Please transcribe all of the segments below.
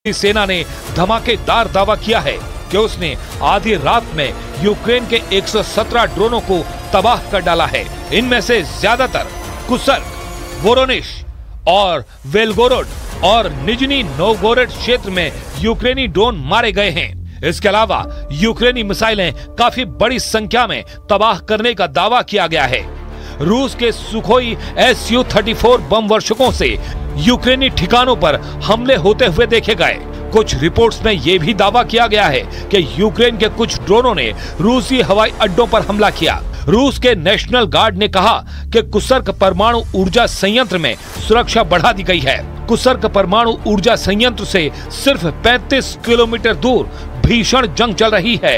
सेना ने धमाकेदार दावा किया है कि उसने आधी रात में यूक्रेन के 117 ड्रोनों को तबाह कर डाला है। इनमें से ज्यादातर कुर्स्क, वोरोनिश और वेलगोरोड और निजनी नोवगोरोड क्षेत्र में यूक्रेनी ड्रोन मारे गए हैं। इसके अलावा यूक्रेनी मिसाइलें काफी बड़ी संख्या में तबाह करने का दावा किया गया है। रूस के सुखोई Su-34 बम वर्षकों से यूक्रेनी ठिकानों पर हमले होते हुए देखे गए। कुछ रिपोर्ट्स में यह भी दावा किया गया है कि यूक्रेन के कुछ ड्रोनों ने रूसी हवाई अड्डों पर हमला किया। रूस के नेशनल गार्ड ने कहा कि कुर्स्क परमाणु ऊर्जा संयंत्र में सुरक्षा बढ़ा दी गई है। कुर्स्क परमाणु ऊर्जा संयंत्र से सिर्फ 35 किलोमीटर दूर भीषण जंग चल रही है।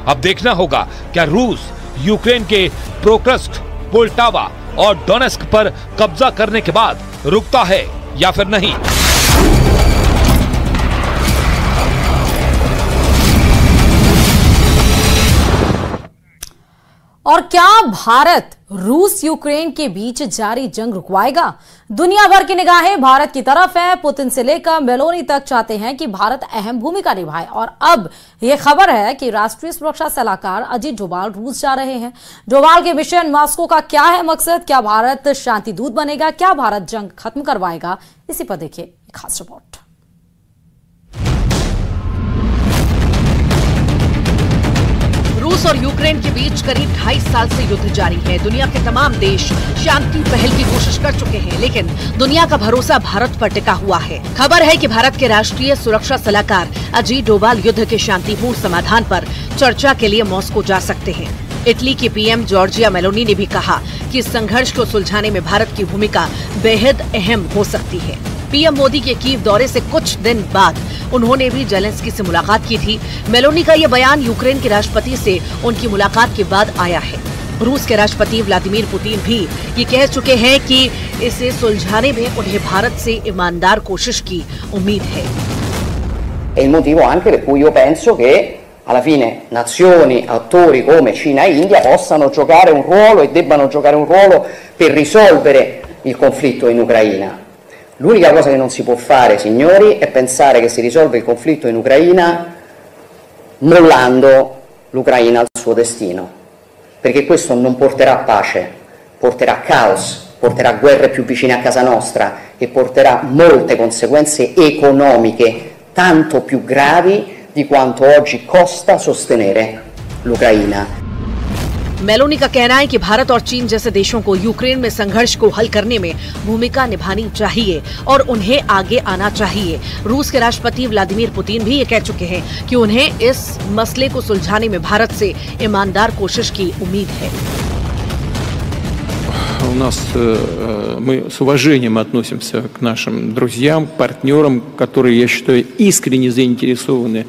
अब देखना होगा क्या रूस यूक्रेन के पोक्रस्क, पोल्टावा और डोनेस्क पर कब्जा करने के बाद रुकता है या फिर नहीं। और क्या भारत रूस यूक्रेन के बीच जारी जंग रुकवाएगा? दुनिया भर की निगाहें भारत की तरफ है। पुतिन से लेकर मेलोनी तक चाहते हैं कि भारत अहम भूमिका निभाए। और अब यह खबर है कि राष्ट्रीय सुरक्षा सलाहकार अजीत डोभाल रूस जा रहे हैं। डोभाल के मिशन मॉस्को का क्या है मकसद? क्या भारत शांति दूत बनेगा? क्या भारत जंग खत्म करवाएगा? इसी पर देखिए एक खास रिपोर्ट। रूस और यूक्रेन के बीच करीब 2.5 साल से युद्ध जारी है। दुनिया के तमाम देश शांति पहल की कोशिश कर चुके हैं, लेकिन दुनिया का भरोसा भारत पर टिका हुआ है। खबर है कि भारत के राष्ट्रीय सुरक्षा सलाहकार अजीत डोभाल युद्ध के शांतिपूर्ण समाधान पर चर्चा के लिए मॉस्को जा सकते हैं। इटली की पीएम जॉर्जिया मेलोनी ने भी कहा कि इस संघर्ष को सुलझाने में भारत की भूमिका बेहद अहम हो सकती है। पीएम मोदी के कीव दौरे से कुछ दिन बाद उन्होंने भी जेलेंस्की से मुलाकात की थी। मेलोनी का ये बयान यूक्रेन के राष्ट्रपति से उनकी मुलाकात के बाद आया है। रूस के राष्ट्रपति व्लादिमीर पुतिन भी ये कह चुके हैं कि इसे सुलझाने में उन्हें भारत से ईमानदार कोशिश की उम्मीद है। il motivo anche per cui io penso che alla fine nazioni, attori come Cina e India possano giocare un ruolo e debbano giocare un ruolo per risolvere il conflitto in Ucraina. L'unica cosa che non si può fare, signori, è pensare che si risolve il conflitto in Ucraina mollando l'Ucraina al suo destino, perché questo non porterà pace, porterà caos, porterà guerre più vicine a casa nostra e porterà molte conseguenze economiche tanto più gravi di quanto oggi costa sostenere l'Ucraina. Meloni का कहना है कि भारत और चीन जैसे देशों को Ukraine में संघर्ष को हल करने में भूमिका निभानी चाहिए और उन्हें आगे आना चाहिए। रूस के राष्ट्रपति व्लादिमीर पुतिन भी ये कह चुके हैं कि उन्हें इस मसले को सुलझाने में भारत से ईमानदार कोशिश की उम्मीद है। Мы с уважением относимся к нашим друзьям, партнерам, которые, я считаю, искренне заинтересованы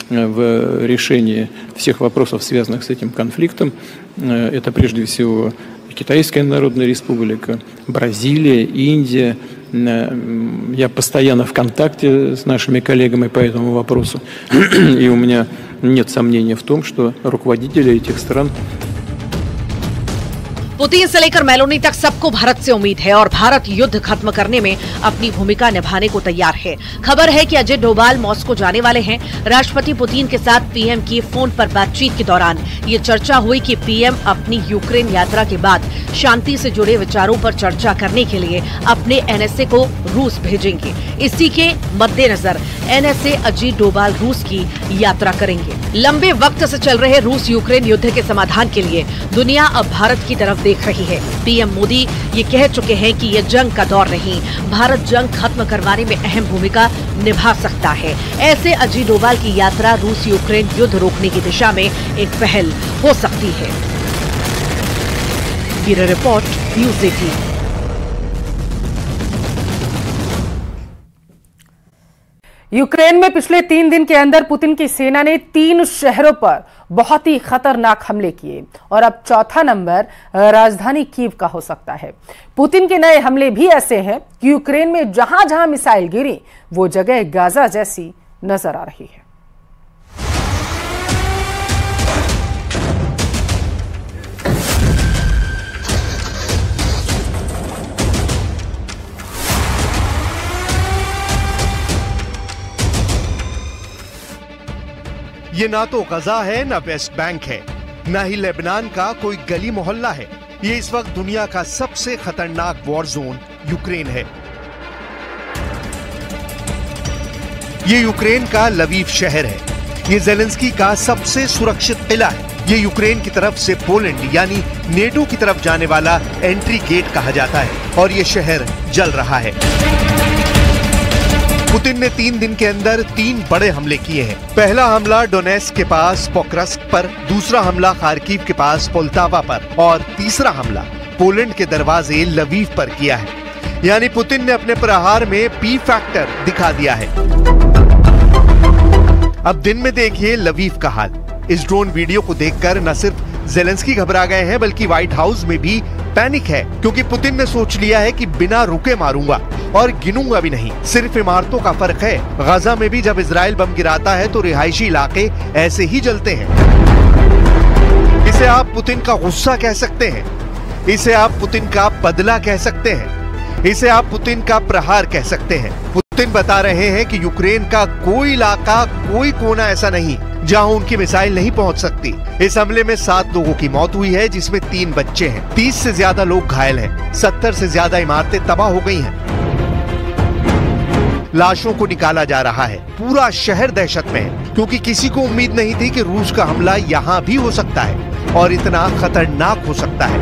в решении всех вопросов, связанных с этим конфликтом. Это прежде всего Китайская Народная Республика, Бразилия, Индия. Я постоянно в контакте с нашими коллегами по этому вопросу. И у меня нет сомнения в том, что руководители этих стран पुतिन से लेकर मेलोनी तक सबको भारत से उम्मीद है और भारत युद्ध खत्म करने में अपनी भूमिका निभाने को तैयार है। खबर है कि अजीत डोभाल मॉस्को जाने वाले हैं। राष्ट्रपति पुतिन के साथ पीएम की फोन पर बातचीत के दौरान ये चर्चा हुई कि पीएम अपनी यूक्रेन यात्रा के बाद शांति से जुड़े विचारों पर चर्चा करने के लिए अपने एनएसए को रूस भेजेंगे। इसी के मद्देनजर एनएसए अजीत डोभाल रूस की यात्रा करेंगे। लंबे वक्त से चल रहे रूस यूक्रेन युद्ध के समाधान के लिए दुनिया अब भारत की तरफ देख रही है। पीएम मोदी ये कह चुके हैं कि ये जंग का दौर नहीं, भारत जंग खत्म करवाने में अहम भूमिका निभा सकता है। ऐसे अजीत डोभाल की यात्रा रूस यूक्रेन युद्ध रोकने की दिशा में एक पहल हो सकती है। Bureau report, news 18। यूक्रेन में पिछले 3 दिन के अंदर पुतिन की सेना ने 3 शहरों पर बहुत ही खतरनाक हमले किए और अब चौथा नंबर राजधानी कीव का हो सकता है। पुतिन के नए हमले भी ऐसे हैं कि यूक्रेन में जहां जहां मिसाइल गिरी वो जगह गाजा जैसी नजर आ रही है। ये ना तो गजा है, ना वेस्ट बैंक है, ना ही लेबनान का कोई गली मोहल्ला है। ये इस वक्त दुनिया का सबसे खतरनाक वॉर जोन यूक्रेन है। ये यूक्रेन का लवीव शहर है। ये ज़ेलेंस्की का सबसे सुरक्षित किला है। ये यूक्रेन की तरफ से पोलैंड यानी नेटो की तरफ जाने वाला एंट्री गेट कहा जाता है और ये शहर जल रहा है। पुतिन ने 3 दिन के अंदर 3 बड़े हमले किए हैं। पहला हमला डोनेट्स्क के पास पोक्रास्क पर, दूसरा हमला खार्किव के पास पोल्टावा पर और तीसरा हमला पोलैंड के दरवाजे लवीव पर किया है। यानी पुतिन ने अपने प्रहार में पी फैक्टर दिखा दिया है। अब दिन में देखिए लवीव का हाल। इस ड्रोन वीडियो को देखकर न सिर्फ ज़ेलेंस्की घबरा गए हैं बल्कि व्हाइट हाउस में भी पैनिक है, क्योंकि पुतिन ने सोच लिया है कि बिना रुके मारूंगा और गिनूंगा भी नहीं। सिर्फ इमारतों का फर्क है। गाजा में भी जब इजराइल बम गिराता है तो रिहायशी इलाके ऐसे ही जलते हैं। इसे आप पुतिन का गुस्सा कह सकते हैं, इसे आप पुतिन का बदला कह सकते हैं, इसे आप पुतिन का प्रहार कह सकते हैं। पुतिन बता रहे हैं कि यूक्रेन का कोई इलाका, कोई कोना ऐसा नहीं जहां उनकी मिसाइल नहीं पहुंच सकती। इस हमले में 7 लोगों की मौत हुई है, जिसमें 3 बच्चे हैं। 30 से ज्यादा लोग घायल हैं। 70 से ज्यादा इमारतें तबाह हो गई हैं। लाशों को निकाला जा रहा है। पूरा शहर दहशत में है, क्योंकि किसी को उम्मीद नहीं थी कि रूस का हमला यहाँ भी हो सकता है और इतना खतरनाक हो सकता है।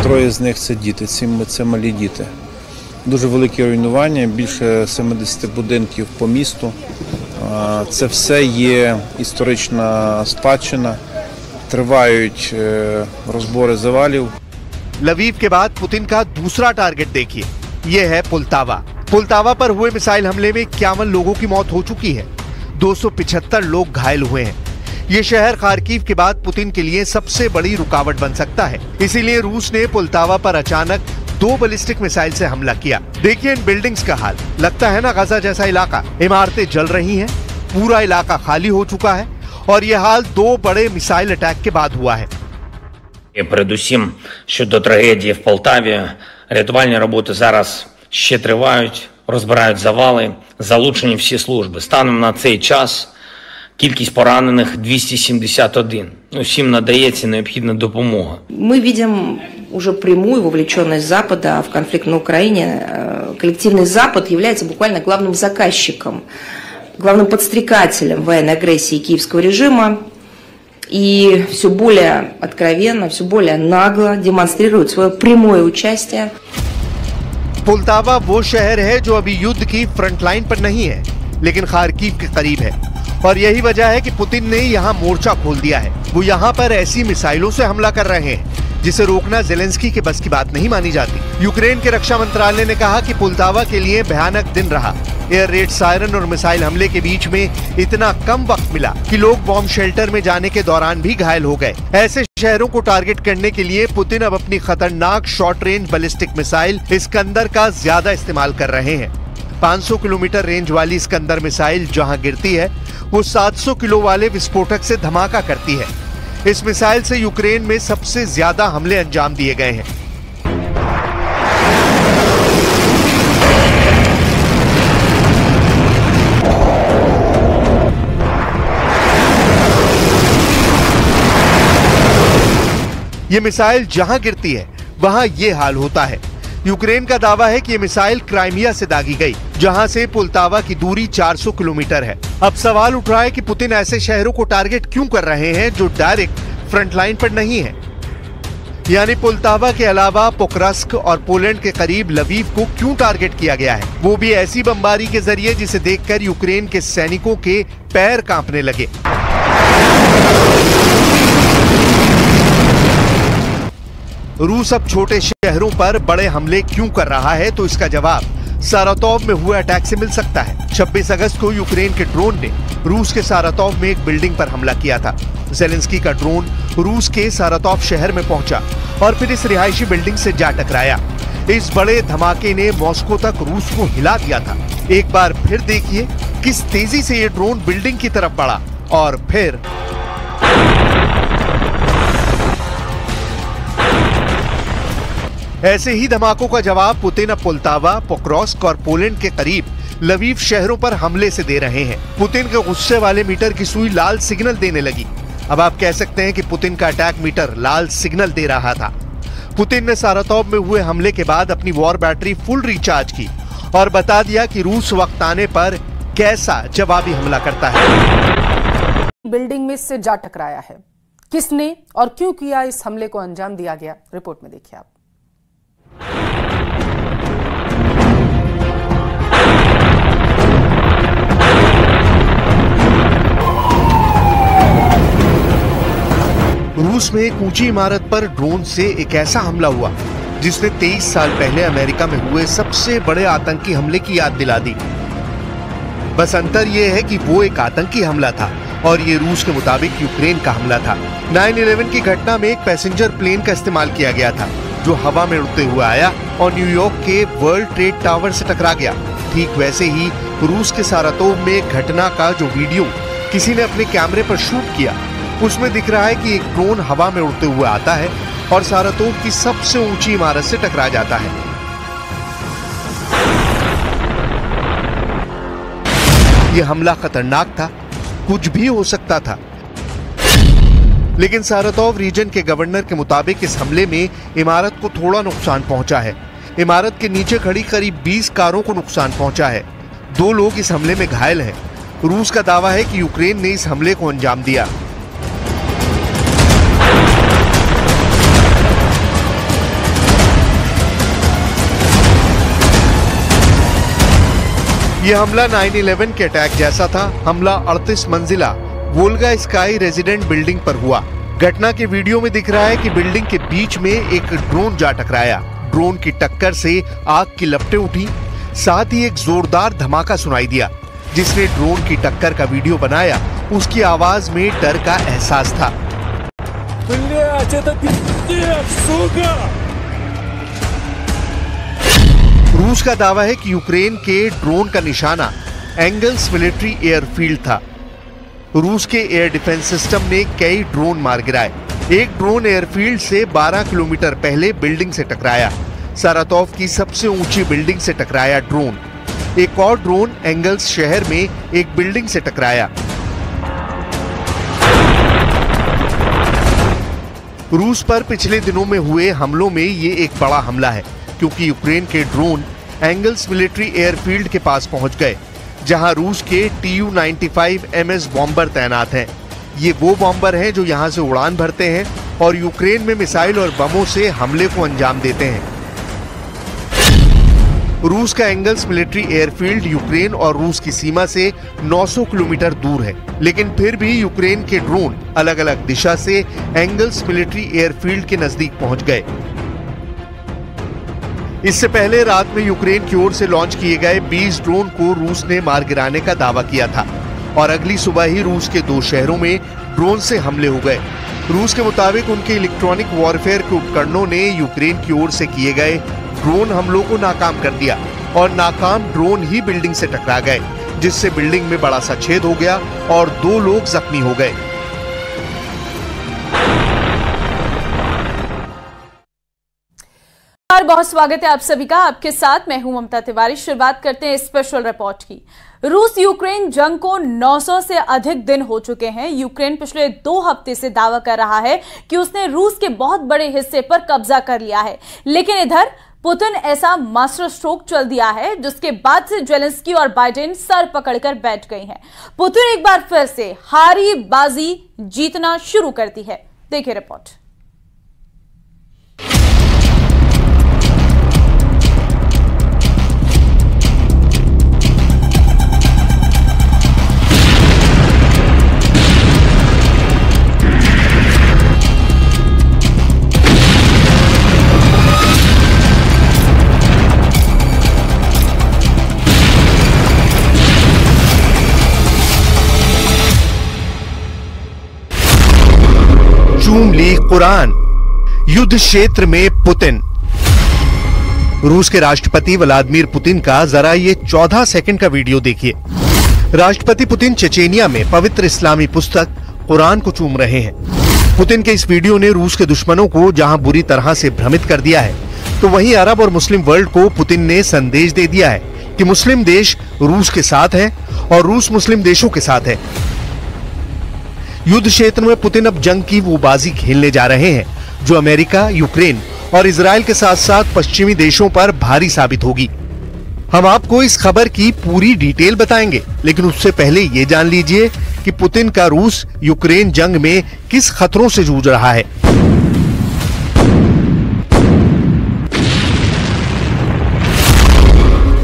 3 з них це діти, 7 це малі діти. Дуже великі руйнування, більше 70 будинків по місту. Це все є історична спадщина. Тривають розбори завалів. लवीव के बाद पुतिन का दूसरा टारगेट देखिए, ये है पोल्टावा। पोल्टावा पर हुए मिसाइल हमले में 51 लोगों की मौत हो चुकी है। 275 लोग घायल हुए हैं। ये शहर खार्किव के बाद पुतिन के लिए सबसे बड़ी रुकावट बन सकता है। इसीलिए रूस ने पोल्टावा पर अचानक 2 बैलिस्टिक मिसाइल से हमला किया। देखिए इन बिल्डिंग्स का हाल। लगता है ना गाजा जैसा इलाका। इमारतें जल रही हैं, पूरा इलाका खाली हो चुका है और ये हाल 2 बड़े मिसाइल अटैक के बाद हुआ है। Передусім щодо трагедії в Полтаві, рятувальні роботи зараз ще тривають, розбирають завали, залучені всі служби. Станом на цей час кількість поранених 271. Усім надається необхідна допомога. Мы видим уже прямую вовлеченность Запада в конфликт на Украине. Коллективный Запад является буквально главным заказчиком, главным подстрекателем военной агрессии киевского режима и все более откровенно, все более нагло демонстрирует свое прямое участие. पोल्टावा वो शहर है जो अभी युद्ध की फ्रंट लाइन पर नहीं है, लेकिन खार्किव के करीब है और यही वजह है कि पुतिन ने यहाँ मोर्चा खोल दिया है। वो यहाँ पर ऐसी मिसाइलों से हमला कर रहे हैं जिसे रोकना ज़ेलेंस्की के बस की बात नहीं मानी जाती। यूक्रेन के रक्षा मंत्रालय ने कहा कि पोल्टावा के लिए भयानक दिन रहा। एयर रेड सायरन और मिसाइल हमले के बीच में इतना कम वक्त मिला कि लोग बॉम्ब शेल्टर में जाने के दौरान भी घायल हो गए। ऐसे शहरों को टारगेट करने के लिए पुतिन अब अपनी खतरनाक short range ballistic missile Iskander का ज्यादा इस्तेमाल कर रहे हैं। 500 किलोमीटर रेंज वाली इस्कंदर मिसाइल जहां गिरती है, वो 700 किलो वाले विस्फोटक से धमाका करती है। इस मिसाइल से यूक्रेन में सबसे ज्यादा हमले अंजाम दिए गए हैं। ये मिसाइल जहां गिरती है वहां ये हाल होता है। यूक्रेन का दावा है कि ये मिसाइल क्राइमिया से दागी गई, जहां से पोल्टावा की दूरी 400 किलोमीटर है। अब सवाल उठ रहा है कि पुतिन ऐसे शहरों को टारगेट क्यों कर रहे हैं जो डायरेक्ट फ्रंट लाइन पर नहीं है। यानी पोल्टावा के अलावा पोक्रास्क और पोलैंड के करीब लवीव को क्यों टारगेट किया गया है, वो भी ऐसी बमबारी के जरिए जिसे देखकर यूक्रेन के सैनिकों के पैर कांपने लगे। रूस अब छोटे शहरों पर बड़े हमले क्यों कर रहा है, तो इसका जवाब सारातोव में हुए अटैक से मिल सकता है। 26 अगस्त को यूक्रेन के ड्रोन ने रूस के सारातोव में एक बिल्डिंग पर हमला किया था। ज़ेलेंस्की का ड्रोन रूस के सारातोव शहर में पहुंचा और फिर इस रिहायशी बिल्डिंग से जा टकराया। इस बड़े धमाके ने मॉस्को तक रूस को हिला दिया था। एक बार फिर देखिए किस तेजी से ये ड्रोन बिल्डिंग की तरफ बढ़ा और फिर ऐसे ही धमाकों का जवाब पुतिन अब पोल्टावा, पोक्रोस्क और पोलैंड के करीब लवीव शहरों पर हमले से दे रहे हैं। पुतिन के गुस्से वाले मीटर की सुई लाल सिग्नल देने लगी। अब आप कह सकते हैं कि पुतिन का अटैक मीटर लाल सिग्नल दे रहा था। पुतिन ने सारातोव में हुए हमले के बाद अपनी वॉर बैटरी फुल रिचार्ज की और बता दिया कि रूस वक्त आने पर कैसा जवाबी हमला करता है। बिल्डिंग में इससे जा टकराया है। किसने और क्यों किया इस हमले को अंजाम दिया गया, रिपोर्ट में देखिए आप। रूस में एक ऊंची इमारत पर ड्रोन से एक ऐसा हमला हुआ जिसने 23 साल पहले अमेरिका में हुए सबसे बड़े आतंकी हमले की याद दिला दी। बस अंतर यह है कि वो एक आतंकी हमला था और ये रूस के मुताबिक यूक्रेन का हमला था। 9/11 की घटना में एक पैसेंजर प्लेन का इस्तेमाल किया गया था जो हवा में उड़ते हुए आया और न्यूयॉर्क के वर्ल्ड ट्रेड टावर से टकरा गया। ठीक वैसे ही रूस के सारातोव में एक घटना का जो वीडियो किसी ने अपने कैमरे पर शूट किया, उसमें दिख रहा है कि एक ड्रोन हवा में उड़ते हुए आता है और सारातोव की सबसे ऊंची इमारत से टकरा जाता है। यह हमला खतरनाक था, कुछ भी हो सकता था। लेकिन सारातोव रीजन के गवर्नर के मुताबिक इस हमले में इमारत को थोड़ा नुकसान पहुंचा है। इमारत के नीचे खड़ी करीब 20 कारों को नुकसान पहुंचा है। 2 लोग इस हमले में घायल हैं। रूस का दावा है कि यूक्रेन ने इस हमले को अंजाम दिया। यह हमला 9/11 के अटैक जैसा था। हमला 38 मंजिला वोल्गा स्काई रेजिडेंट बिल्डिंग पर हुआ। घटना के वीडियो में दिख रहा है कि बिल्डिंग के बीच में एक ड्रोन जा टकराया। ड्रोन की टक्कर से आग की लपटें उठी, साथ ही एक जोरदार धमाका सुनाई दिया। जिसने ड्रोन की टक्कर का वीडियो बनाया, उसकी आवाज में डर का एहसास था। रूस का दावा है कि यूक्रेन के ड्रोन का निशाना एंगल्स मिलिट्री एयरफील्ड था। रूस के एयर डिफेंस सिस्टम ने कई ड्रोन मार गिराए। एक ड्रोन एयरफील्ड से 12 किलोमीटर पहले बिल्डिंग से टकराया। सारातोव की सबसे ऊंची बिल्डिंग से टकराया ड्रोन। एक और ड्रोन एंगल्स शहर में एक बिल्डिंग से टकराया। रूस पर पिछले दिनों में हुए हमलों में ये एक बड़ा हमला है, क्योंकि यूक्रेन के ड्रोन एंगल्स मिलिट्री एयरफील्ड के पास पहुंच गए, जहां रूस के Tu-95 MS बॉम्बर तैनात हैं। ये वो बॉम्बर हैं जो यहां से उड़ान भरते हैं और यूक्रेन में मिसाइल और बमों से हमले को अंजाम देते हैं। रूस का एंगल्स मिलिट्री एयरफील्ड यूक्रेन और रूस की सीमा से 900 किलोमीटर दूर है, लेकिन फिर भी यूक्रेन के ड्रोन अलग अलग दिशा से एंगल्स मिलिट्री एयरफील्ड के नजदीक पहुंच गए। इससे पहले रात में यूक्रेन की ओर से लॉन्च किए गए 20 ड्रोन को रूस ने मार गिराने का दावा किया था और अगली सुबह ही रूस के 2 शहरों में ड्रोन से हमले हो गए। रूस के मुताबिक उनके इलेक्ट्रॉनिक वॉरफेयर के उपकरणों ने यूक्रेन की ओर से किए गए ड्रोन हमलों को नाकाम कर दिया और नाकाम ड्रोन ही बिल्डिंग से टकरा गए, जिससे बिल्डिंग में बड़ा सा छेद हो गया और 2 लोग जख्मी हो गए। बहुत स्वागत है आप सभी का। आपके साथ मैं हूं ममता तिवारी। शुरुआत करते हैं स्पेशल रिपोर्ट की। रूस यूक्रेन जंग को 900 से अधिक दिन हो चुके हैं। यूक्रेन पिछले 2 हफ्ते से दावा कर रहा है कि उसने रूस के बहुत बड़े हिस्से पर कब्जा कर लिया है, लेकिन इधर पुतिन ऐसा मास्टर स्ट्रोक चल दिया है जिसके बाद से जेलेंस्की और बाइडेन सर पकड़कर बैठ गए हैं। पुतिन एक बार फिर से हारी बाजी जीतना शुरू करती है। देखिए रिपोर्ट। चूम ली कुरान। युद्ध क्षेत्र में पुतिन। रूस के राष्ट्रपति व्लादिमीर पुतिन का जरा ये 14 सेकंड का वीडियो देखिए। राष्ट्रपति पुतिन चेचेनिया में पवित्र इस्लामी पुस्तक कुरान को चूम रहे हैं। पुतिन के इस वीडियो ने रूस के दुश्मनों को जहां बुरी तरह से भ्रमित कर दिया है, तो वहीं अरब और मुस्लिम वर्ल्ड को पुतिन ने संदेश दे दिया है कि मुस्लिम देश रूस के साथ हैं और रूस मुस्लिम देशों के साथ है। युद्ध क्षेत्र में पुतिन अब जंग की वो बाजी खेलने जा रहे हैं जो अमेरिका, यूक्रेन और इजराइल के साथ साथ पश्चिमी देशों पर भारी साबित होगी। हम आपको इस खबर की पूरी डिटेल बताएंगे, लेकिन उससे पहले ये जान लीजिए कि पुतिन का रूस यूक्रेन जंग में किस खतरों से जूझ रहा है।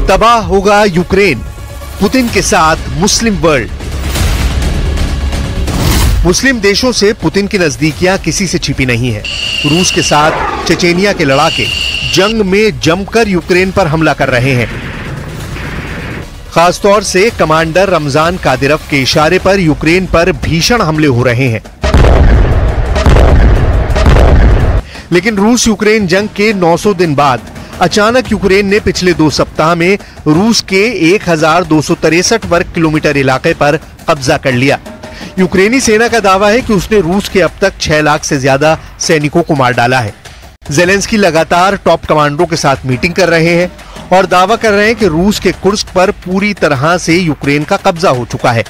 तबाह होगा यूक्रेन, पुतिन के साथ मुस्लिम वर्ल्ड। मुस्लिम देशों से पुतिन की नजदीकियां किसी से छिपी नहीं है। रूस के साथ चेचेनिया के लड़ाके जंग में जमकर यूक्रेन पर हमला कर रहे हैं। खासतौर से कमांडर रमजान कादिरव के इशारे पर यूक्रेन पर भीषण हमले हो रहे हैं। लेकिन रूस यूक्रेन जंग के 900 दिन बाद अचानक यूक्रेन ने पिछले 2 सप्ताह में रूस के 1263 वर्ग किलोमीटर इलाके पर कब्जा कर लिया। यूक्रेनी सेना का दावा है कि उसने रूस के अब तक 6 लाख से ज्यादा सैनिकों को मार डाला है। ज़ेलेंस्की लगातार टॉप कमांडरों के साथ मीटिंग कर रहे हैं और दावा कर रहे हैं कि रूस के कुर्स्क पर पूरी तरह से यूक्रेन का कब्जा हो चुका है।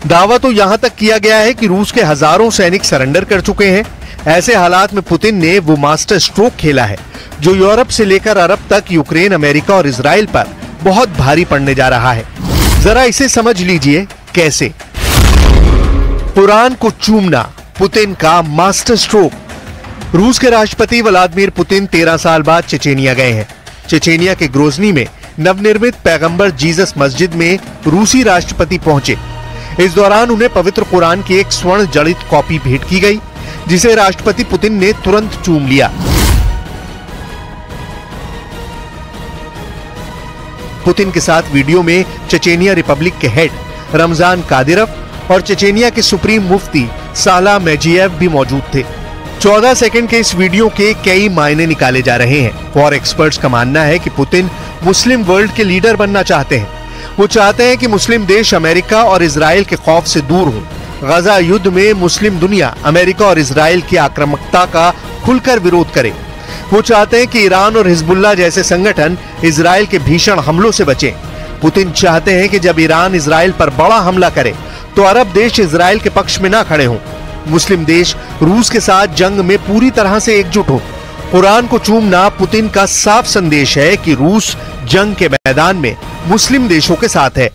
दावा तो यहां तक किया गया है कि रूस के हजारों सैनिक सरेंडर कर चुके हैं। ऐसे हालात में पुतिन ने वो मास्टर स्ट्रोक खेला है जो यूरोप से लेकर अरब तक यूक्रेन, अमेरिका और इजराइल पर बहुत भारी पड़ने जा रहा है। जरा इसे समझ लीजिए कैसे। कुरान को चूमना पुतिन का मास्टर स्ट्रोक। रूस के राष्ट्रपति व्लादिमीर पुतिन 13 साल बाद चेचेनिया गए हैं। चेचेनिया के ग्रोजनी में नवनिर्मित पैगंबर जीसस मस्जिद में रूसी राष्ट्रपति पहुंचे। इस दौरान उन्हें पवित्र कुरान की एक स्वर्ण जड़ित कॉपी भेंट की गई, जिसे राष्ट्रपति पुतिन ने तुरंत चूम लिया। पुतिन के साथ वीडियो में चेचेनिया रिपब्लिक के हेड रमजान कादिरव और चेचेनिया के सुप्रीम मुफ्ती साला मेजियेव भी मौजूद थे। 14 सेकंड के इस वीडियो के कई मायने निकाले जा रहे हैं। वॉर एक्सपर्ट्स का मानना है कि पुतिन मुस्लिम वर्ल्ड के लीडर बनना चाहते हैं। वो चाहते हैं कि मुस्लिम देश अमेरिका और इजराइल के खौफ से दूर हो। गजा युद्ध में मुस्लिम दुनिया अमेरिका और इजराइल की आक्रामकता का खुलकर विरोध करे। वो चाहते हैं कि ईरान और हिजबुल्लाह जैसे संगठन इजराइल के भीषण हमलों से बचें। पुतिन चाहते हैं कि जब ईरान इजराइल पर बड़ा हमला करे तो अरब देश इजराइल के पक्ष में ना खड़े हों। मुस्लिम देश रूस के साथ जंग में पूरी तरह से एकजुट हो। कुरान को चूमना पुतिन का साफ संदेश है कि रूस जंग के मैदान में मुस्लिम देशों के साथ है।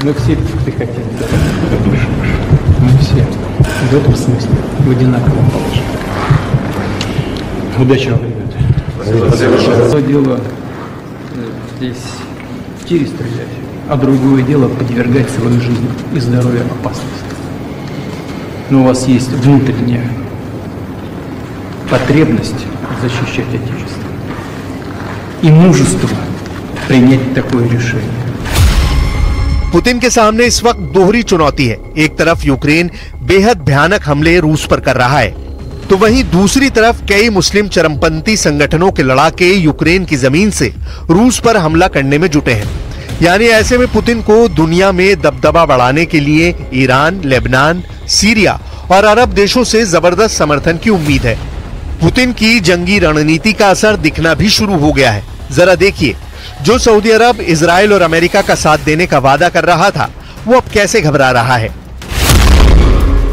Мы все хотим. Мы все в этом смысле в одинаковом положении. Удачи вам, ребята. Одно дело здесь в тире стрелять, а другое дело подвергать свою жизнь и здоровье опасности. Но у вас есть внутренняя потребность защищать Отечество и мужество принять такое решение. पुतिन के सामने इस वक्त दोहरी चुनौती है। एक तरफ यूक्रेन बेहद भयानक हमले रूस पर कर रहा है, तो वहीं दूसरी तरफ कई मुस्लिम चरमपंथी संगठनों के लड़ाके यूक्रेन की जमीन से रूस पर हमला करने में जुटे हैं। यानी ऐसे में पुतिन को दुनिया में दबदबा बढ़ाने के लिए ईरान, लेबनान, सीरिया और अरब देशों से जबरदस्त समर्थन की उम्मीद है। पुतिन की जंगी रणनीति का असर दिखना भी शुरू हो गया है। जरा देखिए, जो सऊदी अरब, इजराइल और अमेरिका का साथ देने का वादा कर रहा था, वो अब कैसे घबरा रहा है।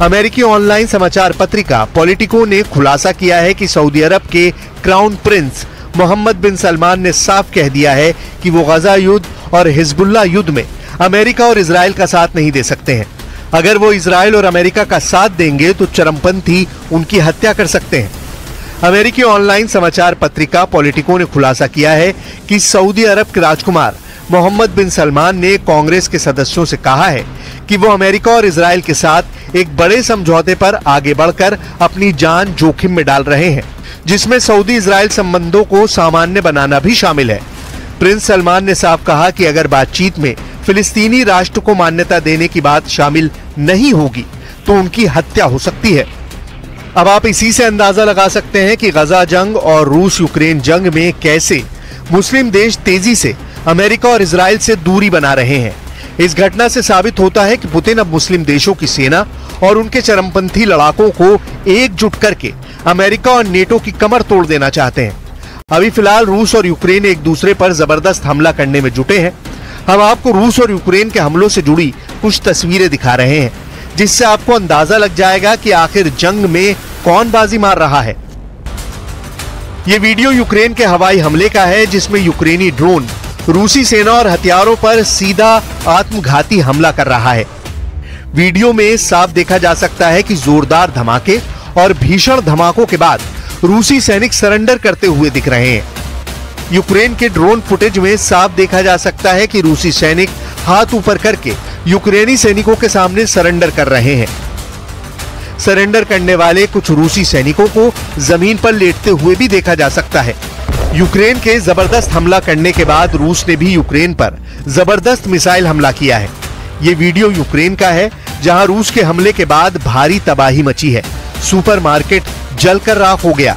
अमेरिकी ऑनलाइन समाचार पत्रिका पॉलिटिको ने खुलासा किया है कि सऊदी अरब के क्राउन प्रिंस मोहम्मद बिन सलमान ने साफ कह दिया है कि वो गजा युद्ध और हिजबुल्लाह युद्ध में अमेरिका और इजराइल का साथ नहीं दे सकते हैं। अगर वो इजराइल और अमेरिका का साथ देंगे तो चरमपंथी उनकी हत्या कर सकते हैं। अमेरिकी ऑनलाइन समाचार पत्रिका पॉलिटिको ने खुलासा किया है कि सऊदी अरब के राजकुमार मोहम्मद बिन सलमान ने कांग्रेस के सदस्यों से कहा है कि वो अमेरिका और इजराइल के साथ एक बड़े समझौते पर आगे बढ़कर अपनी जान जोखिम में डाल रहे हैं, जिसमें सऊदी इजराइल संबंधों को सामान्य बनाना भी शामिल है। प्रिंस सलमान ने साफ कहा कि अगर बातचीत में फिलिस्तीनी राष्ट्र को मान्यता देने की बात शामिल नहीं होगी तो उनकी हत्या हो सकती है। अब आप इसी से अंदाजा लगा सकते हैं कि गजा जंग और रूस यूक्रेन जंग में कैसे मुस्लिम देश तेजी से अमेरिका और इजराइल से दूरी बना रहे हैं। इस घटना से साबित होता है कि पुतिन अब मुस्लिम देशों की सेना और उनके चरमपंथी लड़ाकों को एकजुट करके अमेरिका और नेटो की कमर तोड़ देना चाहते हैं। अभी फिलहाल रूस और यूक्रेन एक दूसरे पर जबरदस्त हमला करने में जुटे हैं। हम आपको रूस और यूक्रेन के हमलों से जुड़ी कुछ तस्वीरें दिखा रहे हैं, जिससे आपको अंदाजा लग जाएगा कि आखिर जंग में कौन बाजी मार रहा है। ये वीडियो यूक्रेन के हवाई हमले का है, जिसमें यूक्रेनी ड्रोन रूसी सेना और हथियारों पर सीधा आत्मघाती हमला कर रहा है। वीडियो में साफ देखा जा सकता है कि जोरदार धमाके और भीषण धमाकों के बाद रूसी सैनिक सरेंडर करते हुए दिख रहे हैं। यूक्रेन के ड्रोन फुटेज में साफ देखा जा सकता है कि रूसी सैनिक हाथ ऊपर करके यूक्रेनी सैनिकों के सामने सरेंडर कर रहे हैं। सरेंडर करने वाले कुछ रूसी सैनिकों को जमीन पर लेटते हुए भी देखा जा सकता है। यूक्रेन के जबरदस्त हमला करने के बाद रूस ने भी यूक्रेन पर जबरदस्त मिसाइल हमला किया है। ये वीडियो यूक्रेन का है, जहां रूस के हमले के बाद भारी तबाही मची है। सुपरमार्केट जलकर राख हो गया।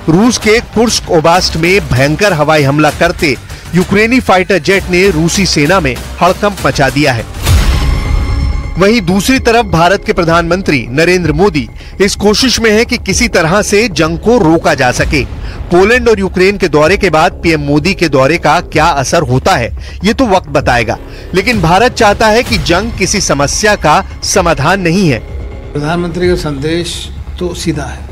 रूस के कुर्स्क ओब्लास्ट में भयंकर हवाई हमला करते यूक्रेनी फाइटर जेट ने रूसी सेना में हड़कंप मचा दिया है। वहीं दूसरी तरफ भारत के प्रधानमंत्री नरेंद्र मोदी इस कोशिश में है कि किसी तरह से जंग को रोका जा सके। पोलैंड और यूक्रेन के दौरे के बाद पीएम मोदी के दौरे का क्या असर होता है, ये तो वक्त बताएगा, लेकिन भारत चाहता है कि जंग किसी समस्या का समाधान नहीं है। प्रधानमंत्री का संदेश तो सीधा है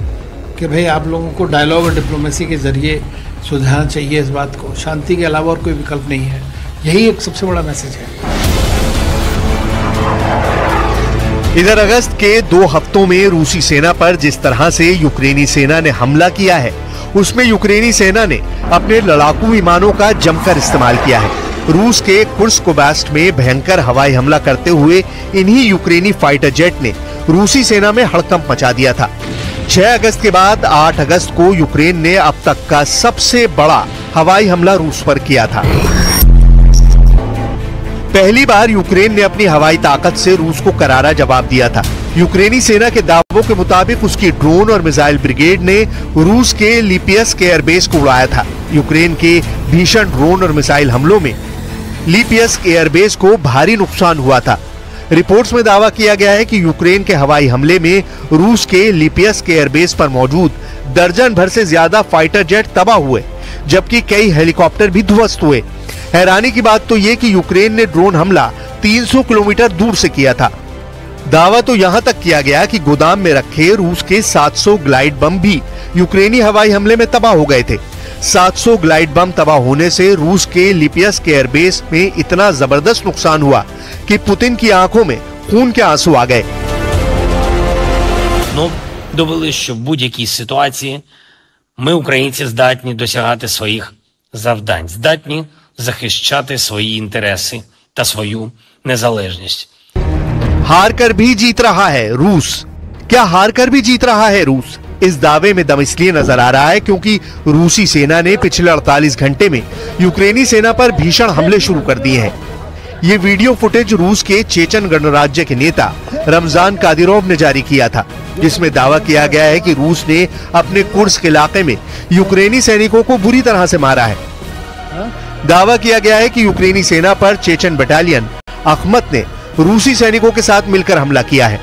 कि भाई आप लोगों को डायलॉग और डिप्लोमेसी के जरिए सुलझाना चाहिए इस बात को, शांति के अलावा और कोई विकल्प नहीं है। यही एक सबसे बड़ा मैसेज है। इधर अगस्त के 2 हफ्तों में रूसी सेना पर जिस तरह से यूक्रेनी सेना ने हमला किया है, उसमें यूक्रेनी सेना ने अपने लड़ाकू विमानों का जमकर इस्तेमाल किया है। रूस के कुर्स्क ओब्लास्ट में भयंकर हवाई हमला करते हुए इन्हीं यूक्रेनी फाइटर जेट ने रूसी सेना में हड़कंप मचा दिया था। 6 अगस्त के बाद 8 अगस्त को यूक्रेन ने अब तक का सबसे बड़ा हवाई हमला रूस पर किया था। पहली बार यूक्रेन ने अपनी हवाई ताकत से रूस को करारा जवाब दिया था। यूक्रेनी सेना के दावों के मुताबिक उसकी ड्रोन और मिसाइल ब्रिगेड ने रूस के लिपियस्क एयरबेस को उड़ाया था। यूक्रेन के भीषण ड्रोन और मिसाइल हमलों में लिपियस्क एयरबेस को भारी नुकसान हुआ था। रिपोर्ट्स में दावा किया गया है कि यूक्रेन के हवाई हमले में रूस के लिपियस्क एयरबेस पर मौजूद दर्जन भर से ज्यादा फाइटर जेट तबाह हुए, जबकि कई हेलीकॉप्टर भी ध्वस्त हुए। हैरानी की बात तो ये कि यूक्रेन ने ड्रोन हमला 300 किलोमीटर दूर से किया था। दावा तो यहां तक किया गया कि गोदाम में रखे रूस के 700 ग्लाइड बम भी यूक्रेनी हवाई हमले में तबाह हो गए थे। 700 ग्लाइड बम तबाह होने से रूस के लिपियस्क एयरबेस में इतना जबरदस्त नुकसान हुआ कि पुतिन की आंखों में खून के आंसू आ गए। Довели, що в будь-якій ситуації ми, українці, здатні досягати своїх завдань, здатні захищати свої інтереси та свою незалежність. हार कर भी जीत रहा है रूस। क्या हार कर भी जीत रहा है रूस? इस दावे में दम इसलिए नजर आ रहा है क्योंकि रूसी सेना ने पिछले 48 घंटे में यूक्रेनी सेना पर भीषण हमले शुरू कर दिए हैं। ये वीडियो फुटेज रूस के चेचन गणराज्य के नेता रमजान कादिरोव ने जारी किया था, जिसमें दावा किया गया है कि रूस ने अपने कुर्स्क इलाके में यूक्रेनी सैनिकों को बुरी तरह से मारा है। दावा किया गया है कि यूक्रेनी सेना पर चेचन बटालियन अखमत ने रूसी सैनिकों के साथ मिलकर हमला किया है।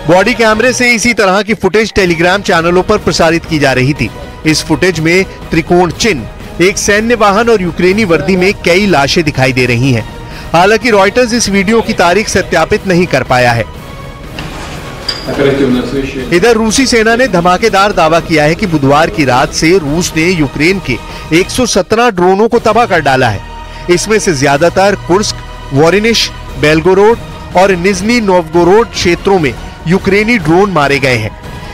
बॉडी कैमरे से इसी तरह की फुटेज टेलीग्राम चैनलों पर प्रसारित की जा रही थी। इस फुटेज में त्रिकोण चिन्ह, एक सैन्य वाहन और यूक्रेनी वर्दी में कई लाशें दिखाई दे रही हैं। हालांकि रॉयटर्स इस वीडियो की तारीख सत्यापित नहीं कर पाया है। इधर रूसी सेना ने धमाकेदार दावा किया है कि बुधवार की रात से रूस ने यूक्रेन के 117 ड्रोनों को तबाह कर डाला है। इसमें से ज्यादातर कुर्स्क, वोरोनिश, बेलगोरोड और निज़नी नोवगोरोड क्षेत्रों में यूक्रेनी ड्रोन मारे गए हैं।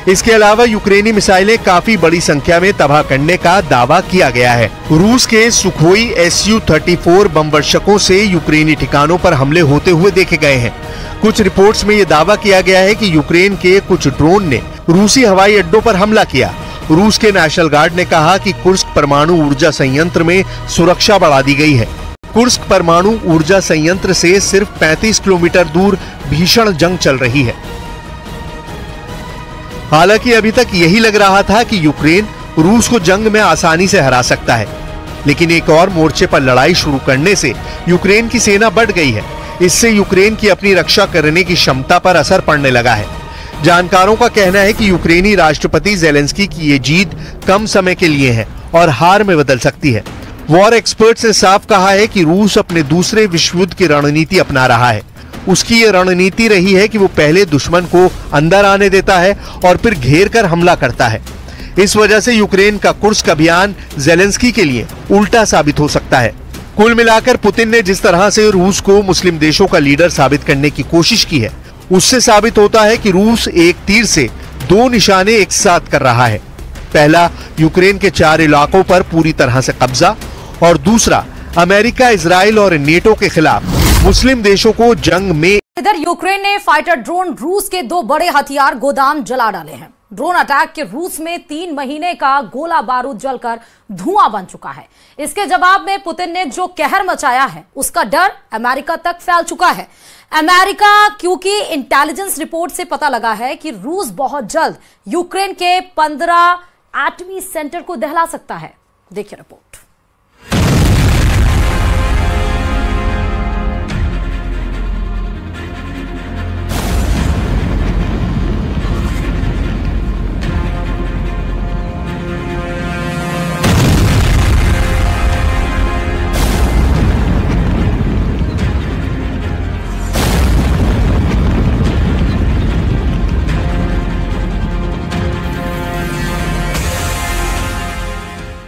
इसके अलावा यूक्रेनी मिसाइलें काफी बड़ी संख्या में तबाह करने का दावा किया गया है। रूस के सुखोई Su-34 बमवर्षकों से यूक्रेनी ठिकानों पर हमले होते हुए देखे गए हैं। कुछ रिपोर्ट्स में यह दावा किया गया है कि यूक्रेन के कुछ ड्रोन ने रूसी हवाई अड्डों पर हमला किया। रूस के नेशनल गार्ड ने कहा कि कुर्स्क परमाणु ऊर्जा संयंत्र में सुरक्षा बढ़ा दी गई है। कुर्स्क परमाणु ऊर्जा संयंत्र से सिर्फ 35 किलोमीटर दूर भीषण जंग चल रही है। हालांकि अभी तक यही लग रहा था कि यूक्रेन रूस को जंग में आसानी से हरा सकता है, लेकिन एक और मोर्चे पर लड़ाई शुरू करने से यूक्रेन की सेना बढ़ गई है। इससे यूक्रेन की अपनी रक्षा करने की क्षमता पर असर पड़ने लगा है। जानकारों का कहना है कि यूक्रेनी राष्ट्रपति ज़ेलेंस्की की ये जीत कम समय के लिए है और हार में बदल सकती है। वॉर एक्सपर्ट्स ने साफ कहा है कि रूस अपने दूसरे विश्व युद्ध की रणनीति अपना रहा है। उसकी ये रणनीति रही है कि वो पहले दुश्मन को अंदर आने देता है और फिर घेर कर हमला करता है। इस वजह से यूक्रेन का कुर्स्क अभियान ज़ेलेंस्की के लिए उल्टा साबित हो सकता है। कुल मिलाकर पुतिन ने जिस तरह से रूस को मुस्लिम देशों का लीडर साबित करने की कोशिश की है, उससे साबित होता है कि रूस एक तीर से दो निशाने एक साथ कर रहा है। पहला, यूक्रेन के 4 इलाकों पर पूरी तरह से कब्जा, और दूसरा, अमेरिका, इजराइल और नेटो के खिलाफ मुस्लिम देशों को जंग में। इधर यूक्रेन ने फाइटर ड्रोन रूस के 2 बड़े हथियार गोदाम जला डाले हैं। ड्रोन अटैक के रूस में 3 महीने का गोला बारूद जलकर धुआं बन चुका है। इसके जवाब में पुतिन ने जो कहर मचाया है, उसका डर अमेरिका तक फैल चुका है। अमेरिका, क्योंकि इंटेलिजेंस रिपोर्ट से पता लगा है कि रूस बहुत जल्द यूक्रेन के 15 एटमी सेंटर को दहला सकता है। देखिए रिपोर्ट।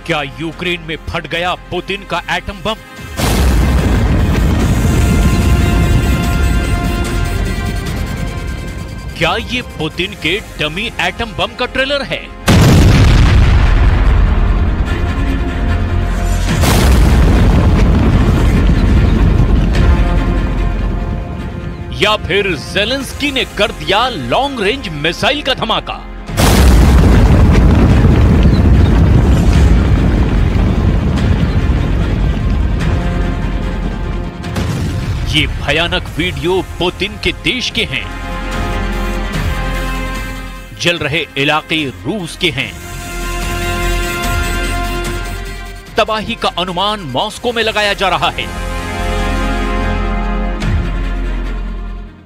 क्या यूक्रेन में फट गया पुतिन का एटम बम? क्या ये पुतिन के डमी एटम बम का ट्रेलर है? या फिर ज़ेलेंस्की ने कर दिया लॉन्ग रेंज मिसाइल का धमाका? ये भयानक वीडियो पुतिन के देश के हैं। जल रहे इलाके रूस के हैं। तबाही का अनुमान मॉस्को में लगाया जा रहा है।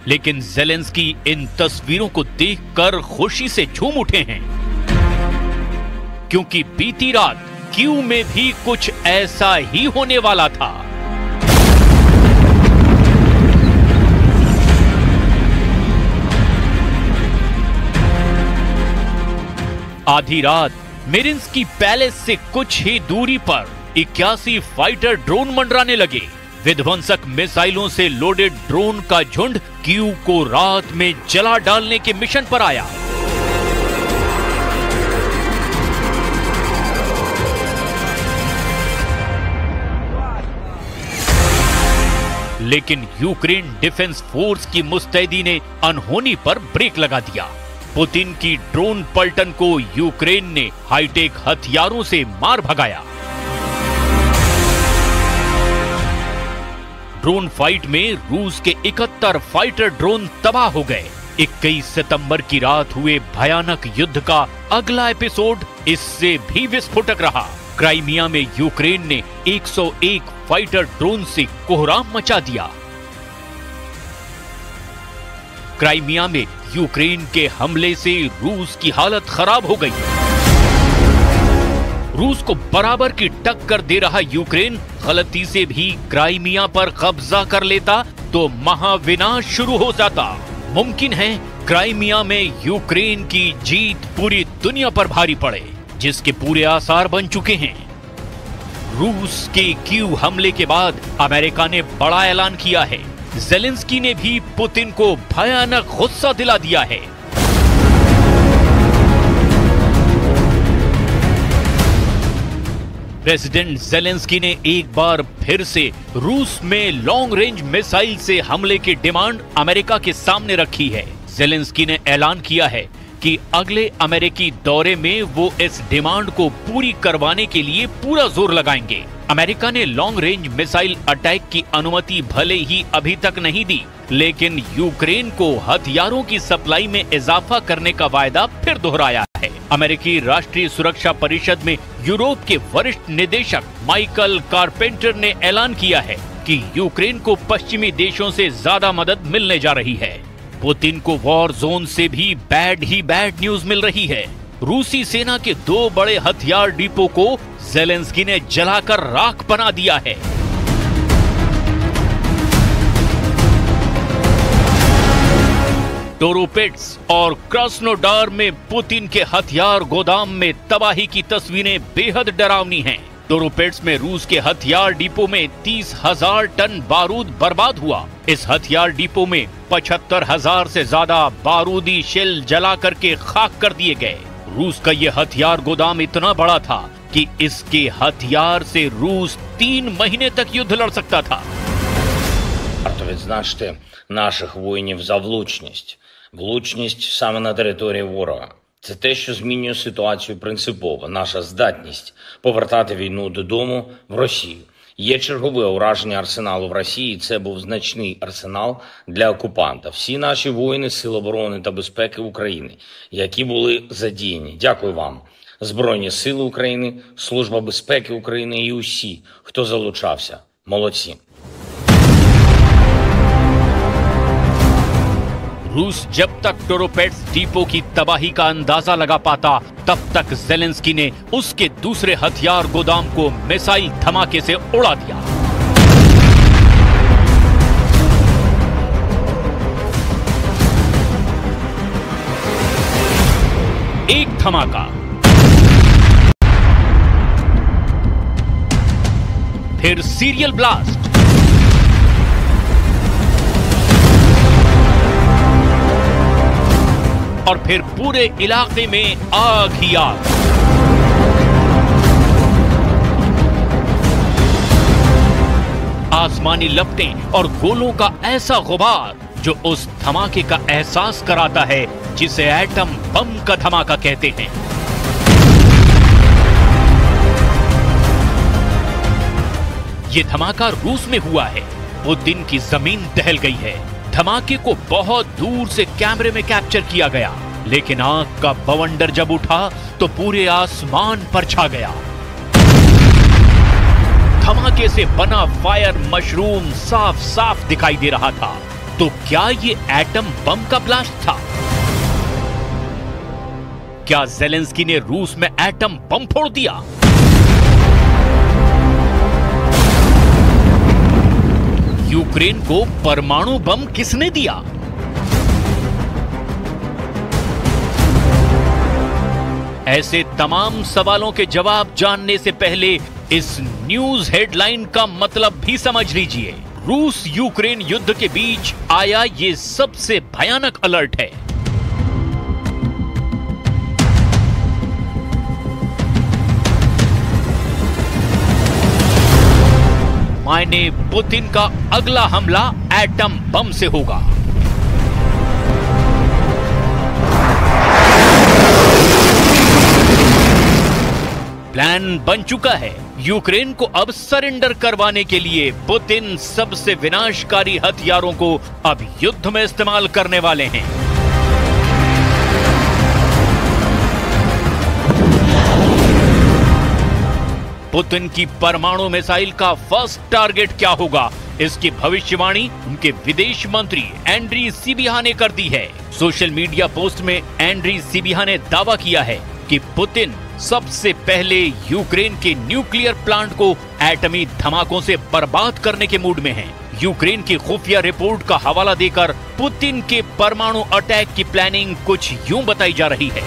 लेकिन ज़ेलेंस्की इन तस्वीरों को देखकर खुशी से झूम उठे हैं, क्योंकि बीती रात कीव में भी कुछ ऐसा ही होने वाला था। आधी रात मिरिन्स्की पैलेस से कुछ ही दूरी पर 81 फाइटर ड्रोन मंडराने लगे। विध्वंसक मिसाइलों से लोडेड ड्रोन का झुंड कीव को रात में जला डालने के मिशन पर आया। लेकिन यूक्रेन डिफेंस फोर्स की मुस्तैदी ने अनहोनी पर ब्रेक लगा दिया। पुतिन की ड्रोन पलटन को यूक्रेन ने हाईटेक हथियारों से मार भगाया। ड्रोन फाइट में रूस के 71 फाइटर ड्रोन तबाह हो गए। 21 सितंबर की रात हुए भयानक युद्ध का अगला एपिसोड इससे भी विस्फोटक रहा। क्राइमिया में यूक्रेन ने 101 फाइटर ड्रोन से कोहराम मचा दिया। क्राइमिया में यूक्रेन के हमले से रूस की हालत खराब हो गई। रूस को बराबर की टक्कर दे रहा यूक्रेन गलती से भी क्राइमिया पर कब्जा कर लेता तो महाविनाश शुरू हो जाता। मुमकिन है क्राइमिया में यूक्रेन की जीत पूरी दुनिया पर भारी पड़े, जिसके पूरे आसार बन चुके हैं। रूस के कीव हमले के बाद अमेरिका ने बड़ा ऐलान किया है। ज़ेलेंस्की ने भी पुतिन को भयानक गुस्सा दिला दिया है। प्रेसिडेंट ज़ेलेंस्की ने एक बार फिर से रूस में लॉन्ग रेंज मिसाइल से हमले की डिमांड अमेरिका के सामने रखी है। ज़ेलेंस्की ने ऐलान किया है कि अगले अमेरिकी दौरे में वो इस डिमांड को पूरी करवाने के लिए पूरा जोर लगाएंगे। अमेरिका ने लॉन्ग रेंज मिसाइल अटैक की अनुमति भले ही अभी तक नहीं दी, लेकिन यूक्रेन को हथियारों की सप्लाई में इजाफा करने का वायदा फिर दोहराया है। अमेरिकी राष्ट्रीय सुरक्षा परिषद में यूरोप के वरिष्ठ निदेशक माइकल कारपेंटर ने ऐलान किया है कि यूक्रेन को पश्चिमी देशों से ज्यादा मदद मिलने जा रही है। पुतिन को वॉर जोन से भी बैड न्यूज मिल रही है। रूसी सेना के 2 बड़े हथियार डिपो को ज़ेलेंस्की ने जलाकर राख बना दिया है। टोरोपेट्स और क्रास्नोडार में पुतिन के हथियार गोदाम में तबाही की तस्वीरें बेहद डरावनी हैं। टोरोपेट्स में रूस के हथियार डिपो में 30,000 टन बारूद बर्बाद हुआ। इस हथियार डिपो में 75,000 से ज्यादा बारूदी शेल जला करके खाक कर दिए गए। रूस का यह हथियार गोदाम इतना बड़ा था कि इसके हथियार से रूस 3 महीने तक युद्ध लड़ सकता था। Варто відзначити наших воїнів за влучність. Влучність саме на території ворога. Це те, що змінює ситуацію принципово. Наша здатність повертати війну додому в Росію. Є чергове ураження арсеналу в Росії. Це був значний арсенал для окупанта. Всі наші воїни Сил оборони та безпеки України, які були задіяні. Дякую вам. Збройні сили України, Служба безпеки України і усі, хто залучався. Молодці. रूस जब तक टोरोपेट्स डिपो की तबाही का अंदाजा लगा पाता, तब तक ज़ेलेंस्की ने उसके दूसरे हथियार गोदाम को मिसाइल धमाके से उड़ा दिया। एक धमाका, फिर सीरियल ब्लास्ट, और फिर पूरे इलाके में आग ही आग। आसमानी लपटें और गोलों का ऐसा गुबार जो उस धमाके का एहसास कराता है जिसे एटम बम का धमाका कहते हैं। ये धमाका रूस में हुआ है। वो दिन की जमीन दहल गई है। धमाके को बहुत दूर से कैमरे में कैप्चर किया गया, लेकिन आग का बवंडर जब उठा तो पूरे आसमान पर छा गया। धमाके से बना फायर मशरूम साफ साफ दिखाई दे रहा था। तो क्या ये एटम बम का ब्लास्ट था? क्या ज़ेलेंस्की ने रूस में एटम बम फोड़ दिया? यूक्रेन को परमाणु बम किसने दिया? ऐसे तमाम सवालों के जवाब जानने से पहले इस न्यूज हेडलाइन का मतलब भी समझ लीजिए। रूस यूक्रेन युद्ध के बीच आया ये सबसे भयानक अलर्ट है। मायने पुतिन का अगला हमला एटम बम से होगा। प्लान बन चुका है। यूक्रेन को अब सरेंडर करवाने के लिए पुतिन सबसे विनाशकारी हथियारों को अब युद्ध में इस्तेमाल करने वाले हैं। पुतिन की परमाणु मिसाइल का फर्स्ट टारगेट क्या होगा, इसकी भविष्यवाणी उनके विदेश मंत्री एंड्री सिबिहा ने कर दी है। सोशल मीडिया पोस्ट में एंड्री सिबिहा ने दावा किया है कि पुतिन सबसे पहले यूक्रेन के न्यूक्लियर प्लांट को एटमी धमाकों से बर्बाद करने के मूड में हैं। यूक्रेन की खुफिया रिपोर्ट का हवाला देकर पुतिन के परमाणु अटैक की प्लानिंग कुछ यूं बताई जा रही है।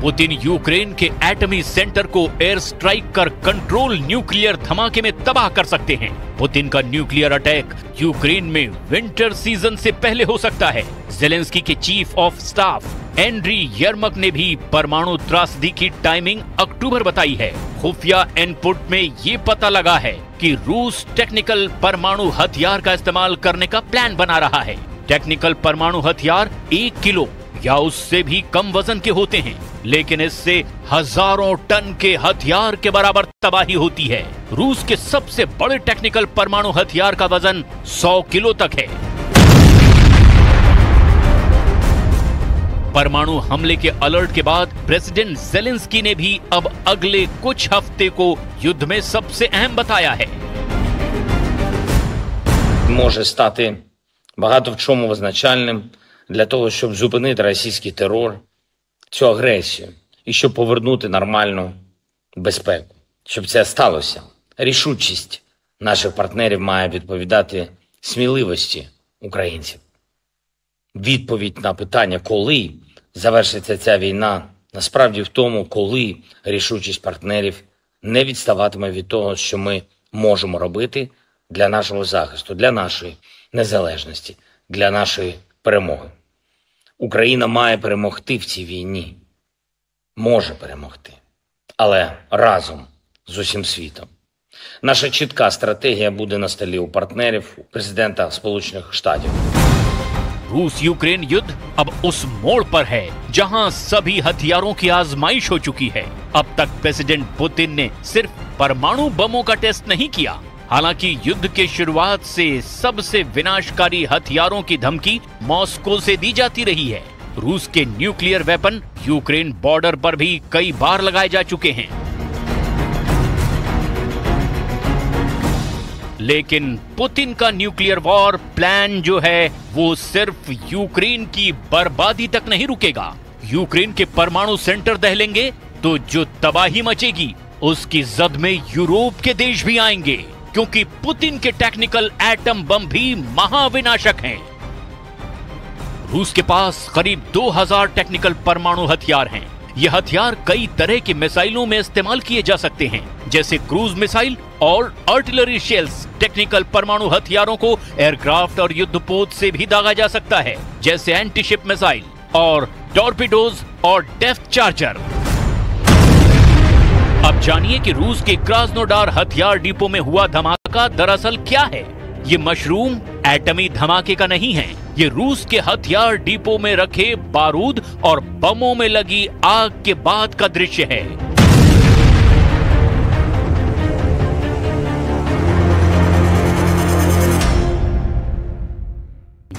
पुतिन यूक्रेन के एटमी सेंटर को एयर स्ट्राइक कर कंट्रोल न्यूक्लियर धमाके में तबाह कर सकते हैं। पुतिन का न्यूक्लियर अटैक यूक्रेन में विंटर सीजन से पहले हो सकता है। ज़ेलेंस्की के चीफ ऑफ स्टाफ एंड्री यर्मक ने भी परमाणु त्रासदी की टाइमिंग अक्टूबर बताई है। खुफिया इनपुट में ये पता लगा है कि रूस टेक्निकल परमाणु हथियार का इस्तेमाल करने का प्लान बना रहा है। टेक्निकल परमाणु हथियार 1 किलो या उससे भी कम वजन के होते हैं, लेकिन इससे हजारों टन के हथियार के बराबर तबाही होती है। रूस के सबसे बड़े टेक्निकल परमाणु हथियार का वजन 100 किलो तक है। परमाणु हमले के अलर्ट के बाद प्रेसिडेंट ज़ेलेंस्की ने भी अब अगले कुछ हफ्ते को युद्ध में सबसे अहम बताया है। Може стати багато в чому визначальним для того, щоб зупинити російський терор, цю агресію і щоб повернути нормальну безпеку. Щоб це сталося, рішучість наших партнерів має відповідати сміливості українців. Відповідь на питання, коли завершиться ця війна, насправді в тому, коли рішучість партнерів не відставатиме від того, що ми можемо робити для нашого захисту, для нашої незалежності, для нашої перемоги. Україна має перемогти в цій війні. Може перемогти. Але разом з усім світом. Наша чітка стратегія буде на столі у партнерів, у президента Сполучених Штатів. रूस यूक्रेन युद्ध अब उस मोड़ पर है जहां सभी हथियारों की आजमाइश हो चुकी है। अब तक प्रेसिडेंट पुतिन ने सिर्फ परमाणु बमों का टेस्ट नहीं किया। हालांकि युद्ध के शुरुआत से सबसे विनाशकारी हथियारों की धमकी मॉस्को से दी जाती रही है। रूस के न्यूक्लियर वेपन यूक्रेन बॉर्डर पर भी कई बार लगाए जा चुके हैं। लेकिन पुतिन का न्यूक्लियर वॉर प्लान जो है वो सिर्फ यूक्रेन की बर्बादी तक नहीं रुकेगा। यूक्रेन के परमाणु सेंटर दहलेंगे तो जो तबाही मचेगी उसकी जद में यूरोप के देश भी आएंगे, क्योंकि पुतिन के टेक्निकल एटम बम भी महाविनाशक हैं। रूस के पास करीब 2000 टेक्निकल परमाणु हथियार हैं। ये हथियार कई तरह की मिसाइलों में इस्तेमाल किए जा सकते हैं, जैसे क्रूज मिसाइल और आर्टिलरी शेल्स। टेक्निकल परमाणु हथियारों को एयरक्राफ्ट और युद्धपोत से भी दागा जा सकता है, जैसे एंटीशिप मिसाइल और टॉर्पिडोज और डेप्थ चार्जर। अब जानिए कि रूस के क्रास्नोडार हथियार डिपो में हुआ धमाका दरअसल क्या है। ये मशरूम एटमी धमाके का नहीं है, ये रूस के हथियार डिपो में रखे बारूद और बमों में लगी आग के बाद का दृश्य है।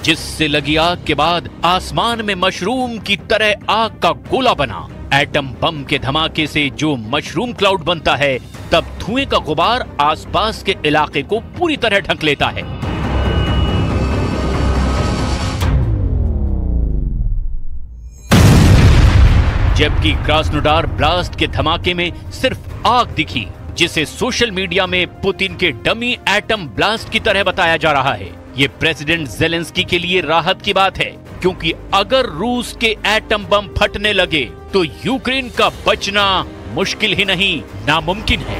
जिससे लगी आग के बाद आसमान में मशरूम की तरह आग का गोला बना। एटम बम के धमाके से जो मशरूम क्लाउड बनता है, तब धुएं का गुबार आसपास के इलाके को पूरी तरह ढक लेता है। जबकि क्रास्नोडार ब्लास्ट के धमाके में सिर्फ आग दिखी, जिसे सोशल मीडिया में पुतिन के डमी एटम ब्लास्ट की तरह बताया जा रहा है। ये प्रेसिडेंट ज़ेलेंस्की के लिए राहत की बात है, क्योंकि अगर रूस के एटम बम फटने लगे तो यूक्रेन का बचना मुश्किल ही नहीं, नामुमकिन है।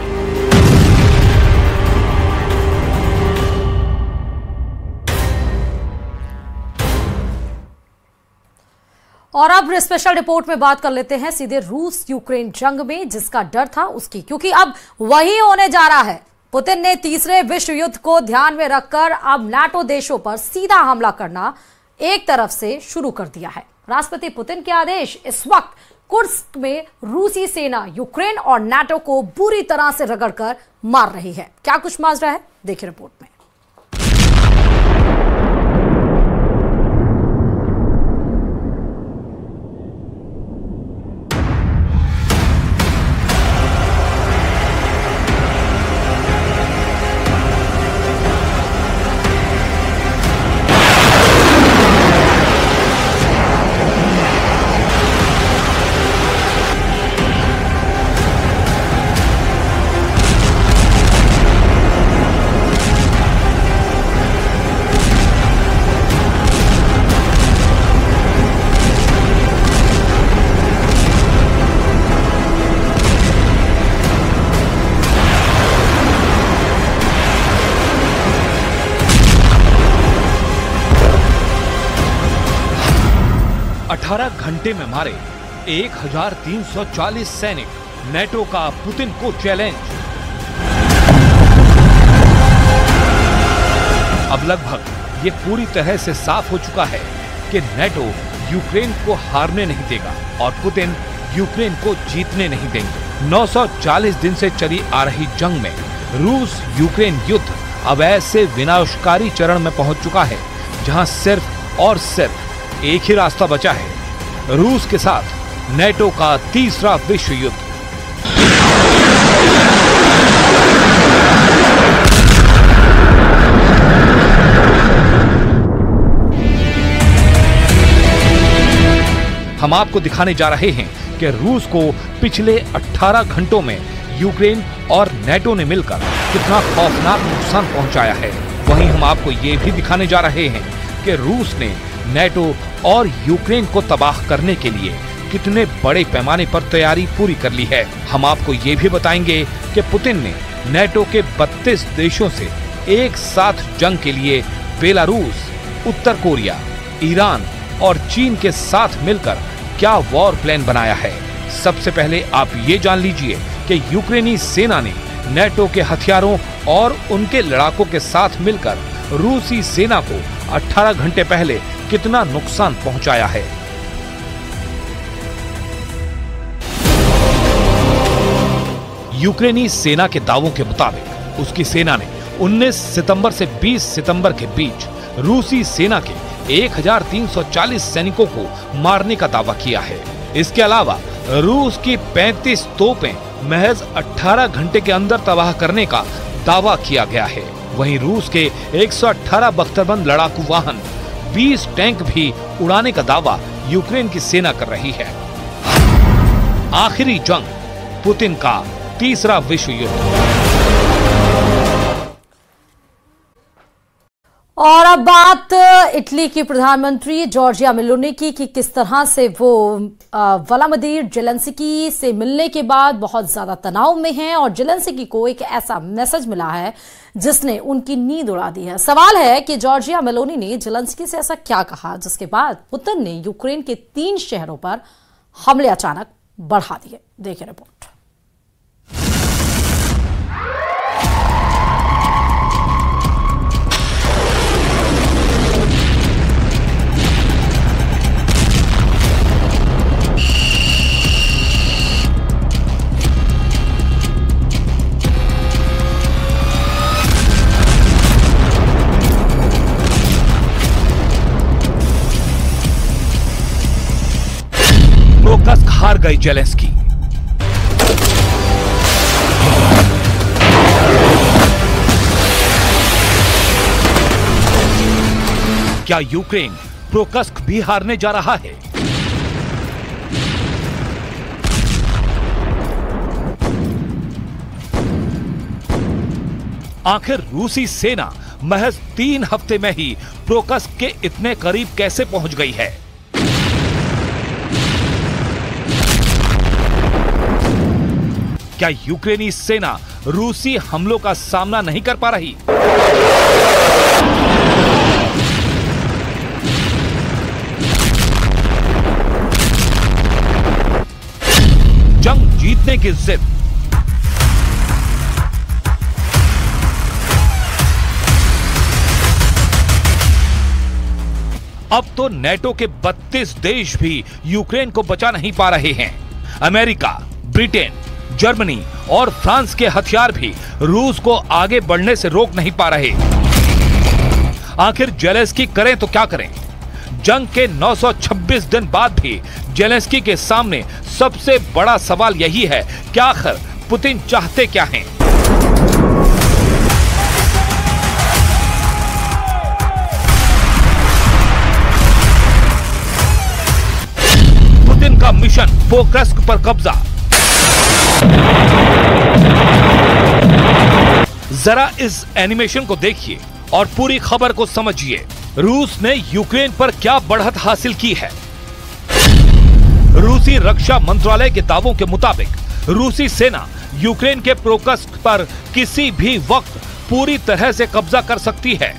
और अब स्पेशल रिपोर्ट में बात कर लेते हैं सीधे रूस यूक्रेन जंग में जिसका डर था उसकी, क्योंकि अब वही होने जा रहा है। पुतिन ने तीसरे विश्व युद्ध को ध्यान में रखकर अब नाटो देशों पर सीधा हमला करना एक तरफ से शुरू कर दिया है। राष्ट्रपति पुतिन के आदेश इस वक्त कुर्स्क में रूसी सेना यूक्रेन और नाटो को बुरी तरह से रगड़कर मार रही है। क्या कुछ माजरा है, देखिए रिपोर्ट में। घंटे में मारे 1340 सैनिक, नेटो का पुतिन को चैलेंज। अब लगभग ये पूरी तरह से साफ हो चुका है कि नेटो यूक्रेन को हारने नहीं देगा और पुतिन यूक्रेन को जीतने नहीं देंगे। 940 दिन से चली आ रही जंग में रूस यूक्रेन युद्ध अब ऐसे विनाशकारी चरण में पहुंच चुका है जहां सिर्फ और सिर्फ एक ही रास्ता बचा है, रूस के साथ नेटो का तीसरा विश्व युद्ध। हम आपको दिखाने जा रहे हैं कि रूस को पिछले 18 घंटों में यूक्रेन और नेटो ने मिलकर कितना खौफनाक नुकसान पहुंचाया है। वहीं हम आपको ये भी दिखाने जा रहे हैं कि रूस ने नेटो और यूक्रेन को तबाह करने के लिए कितने बड़े पैमाने पर तैयारी पूरी कर ली है। हम आपको ये भी बताएंगे कि पुतिन ने नेटो के 32 देशों से एक साथ जंग के लिए बेलारूस, उत्तर कोरिया, ईरान और चीन के साथ मिलकर क्या वॉर प्लान बनाया है। सबसे पहले आप ये जान लीजिए कि यूक्रेनी सेना ने नेटो के हथियारों और उनके लड़ाकों के साथ मिलकर रूसी सेना को 18 घंटे पहले कितना नुकसान पहुंचाया है। यूक्रेनी सेना के दावों के मुताबिक उसकी सेना ने 19 सितंबर से 20 सितंबर के बीच रूसी सेना के 1340 सैनिकों को मारने का दावा किया है। इसके अलावा रूस की 35 तोपें महज 18 घंटे के अंदर तबाह करने का दावा किया गया है। वहीं रूस के 118 बख्तरबंद लड़ाकू वाहन, 20 टैंक भी उड़ाने का दावा यूक्रेन की सेना कर रही है। आखिरी जंग, पुतिन का तीसरा विश्व युद्ध। और अब बात इटली की प्रधानमंत्री जॉर्जिया मेलोनी की कि किस तरह से वो व्लादिमीर जेलेंस्की से मिलने के बाद बहुत ज्यादा तनाव में हैं और जेलेंस्की को एक ऐसा मैसेज मिला है जिसने उनकी नींद उड़ा दी है। सवाल है कि जॉर्जिया मेलोनी ने जेलेंस्की से ऐसा क्या कहा जिसके बाद पुतिन ने यूक्रेन के 3 शहरों पर हमले अचानक बढ़ा दिए। देखिए रिपोर्ट। प्रोकस्क हार गई जेलेंस्की। क्या यूक्रेन प्रोकस्क भी हारने जा रहा है? आखिर रूसी सेना महज 3 हफ्ते में ही प्रोकस्क के इतने करीब कैसे पहुंच गई है? क्या यूक्रेनी सेना रूसी हमलों का सामना नहीं कर पा रही? जंग जीतने की जिद। अब तो नेटो के 32 देश भी यूक्रेन को बचा नहीं पा रहे हैं। अमेरिका, ब्रिटेन, जर्मनी और फ्रांस के हथियार भी रूस को आगे बढ़ने से रोक नहीं पा रहे। आखिर जेलेंस्की करें तो क्या करें? जंग के 926 दिन बाद भी जेलेंस्की के सामने सबसे बड़ा सवाल यही है कि आखिर पुतिन चाहते क्या हैं? पुतिन का मिशन पोक्रस्क पर कब्जा। जरा इस एनिमेशन को देखिए और पूरी खबर को समझिए। रूस ने यूक्रेन पर क्या बढ़त हासिल की है? रूसी रक्षा मंत्रालय के दावों के मुताबिक रूसी सेना यूक्रेन के प्रोकस्क पर किसी भी वक्त पूरी तरह से कब्जा कर सकती है।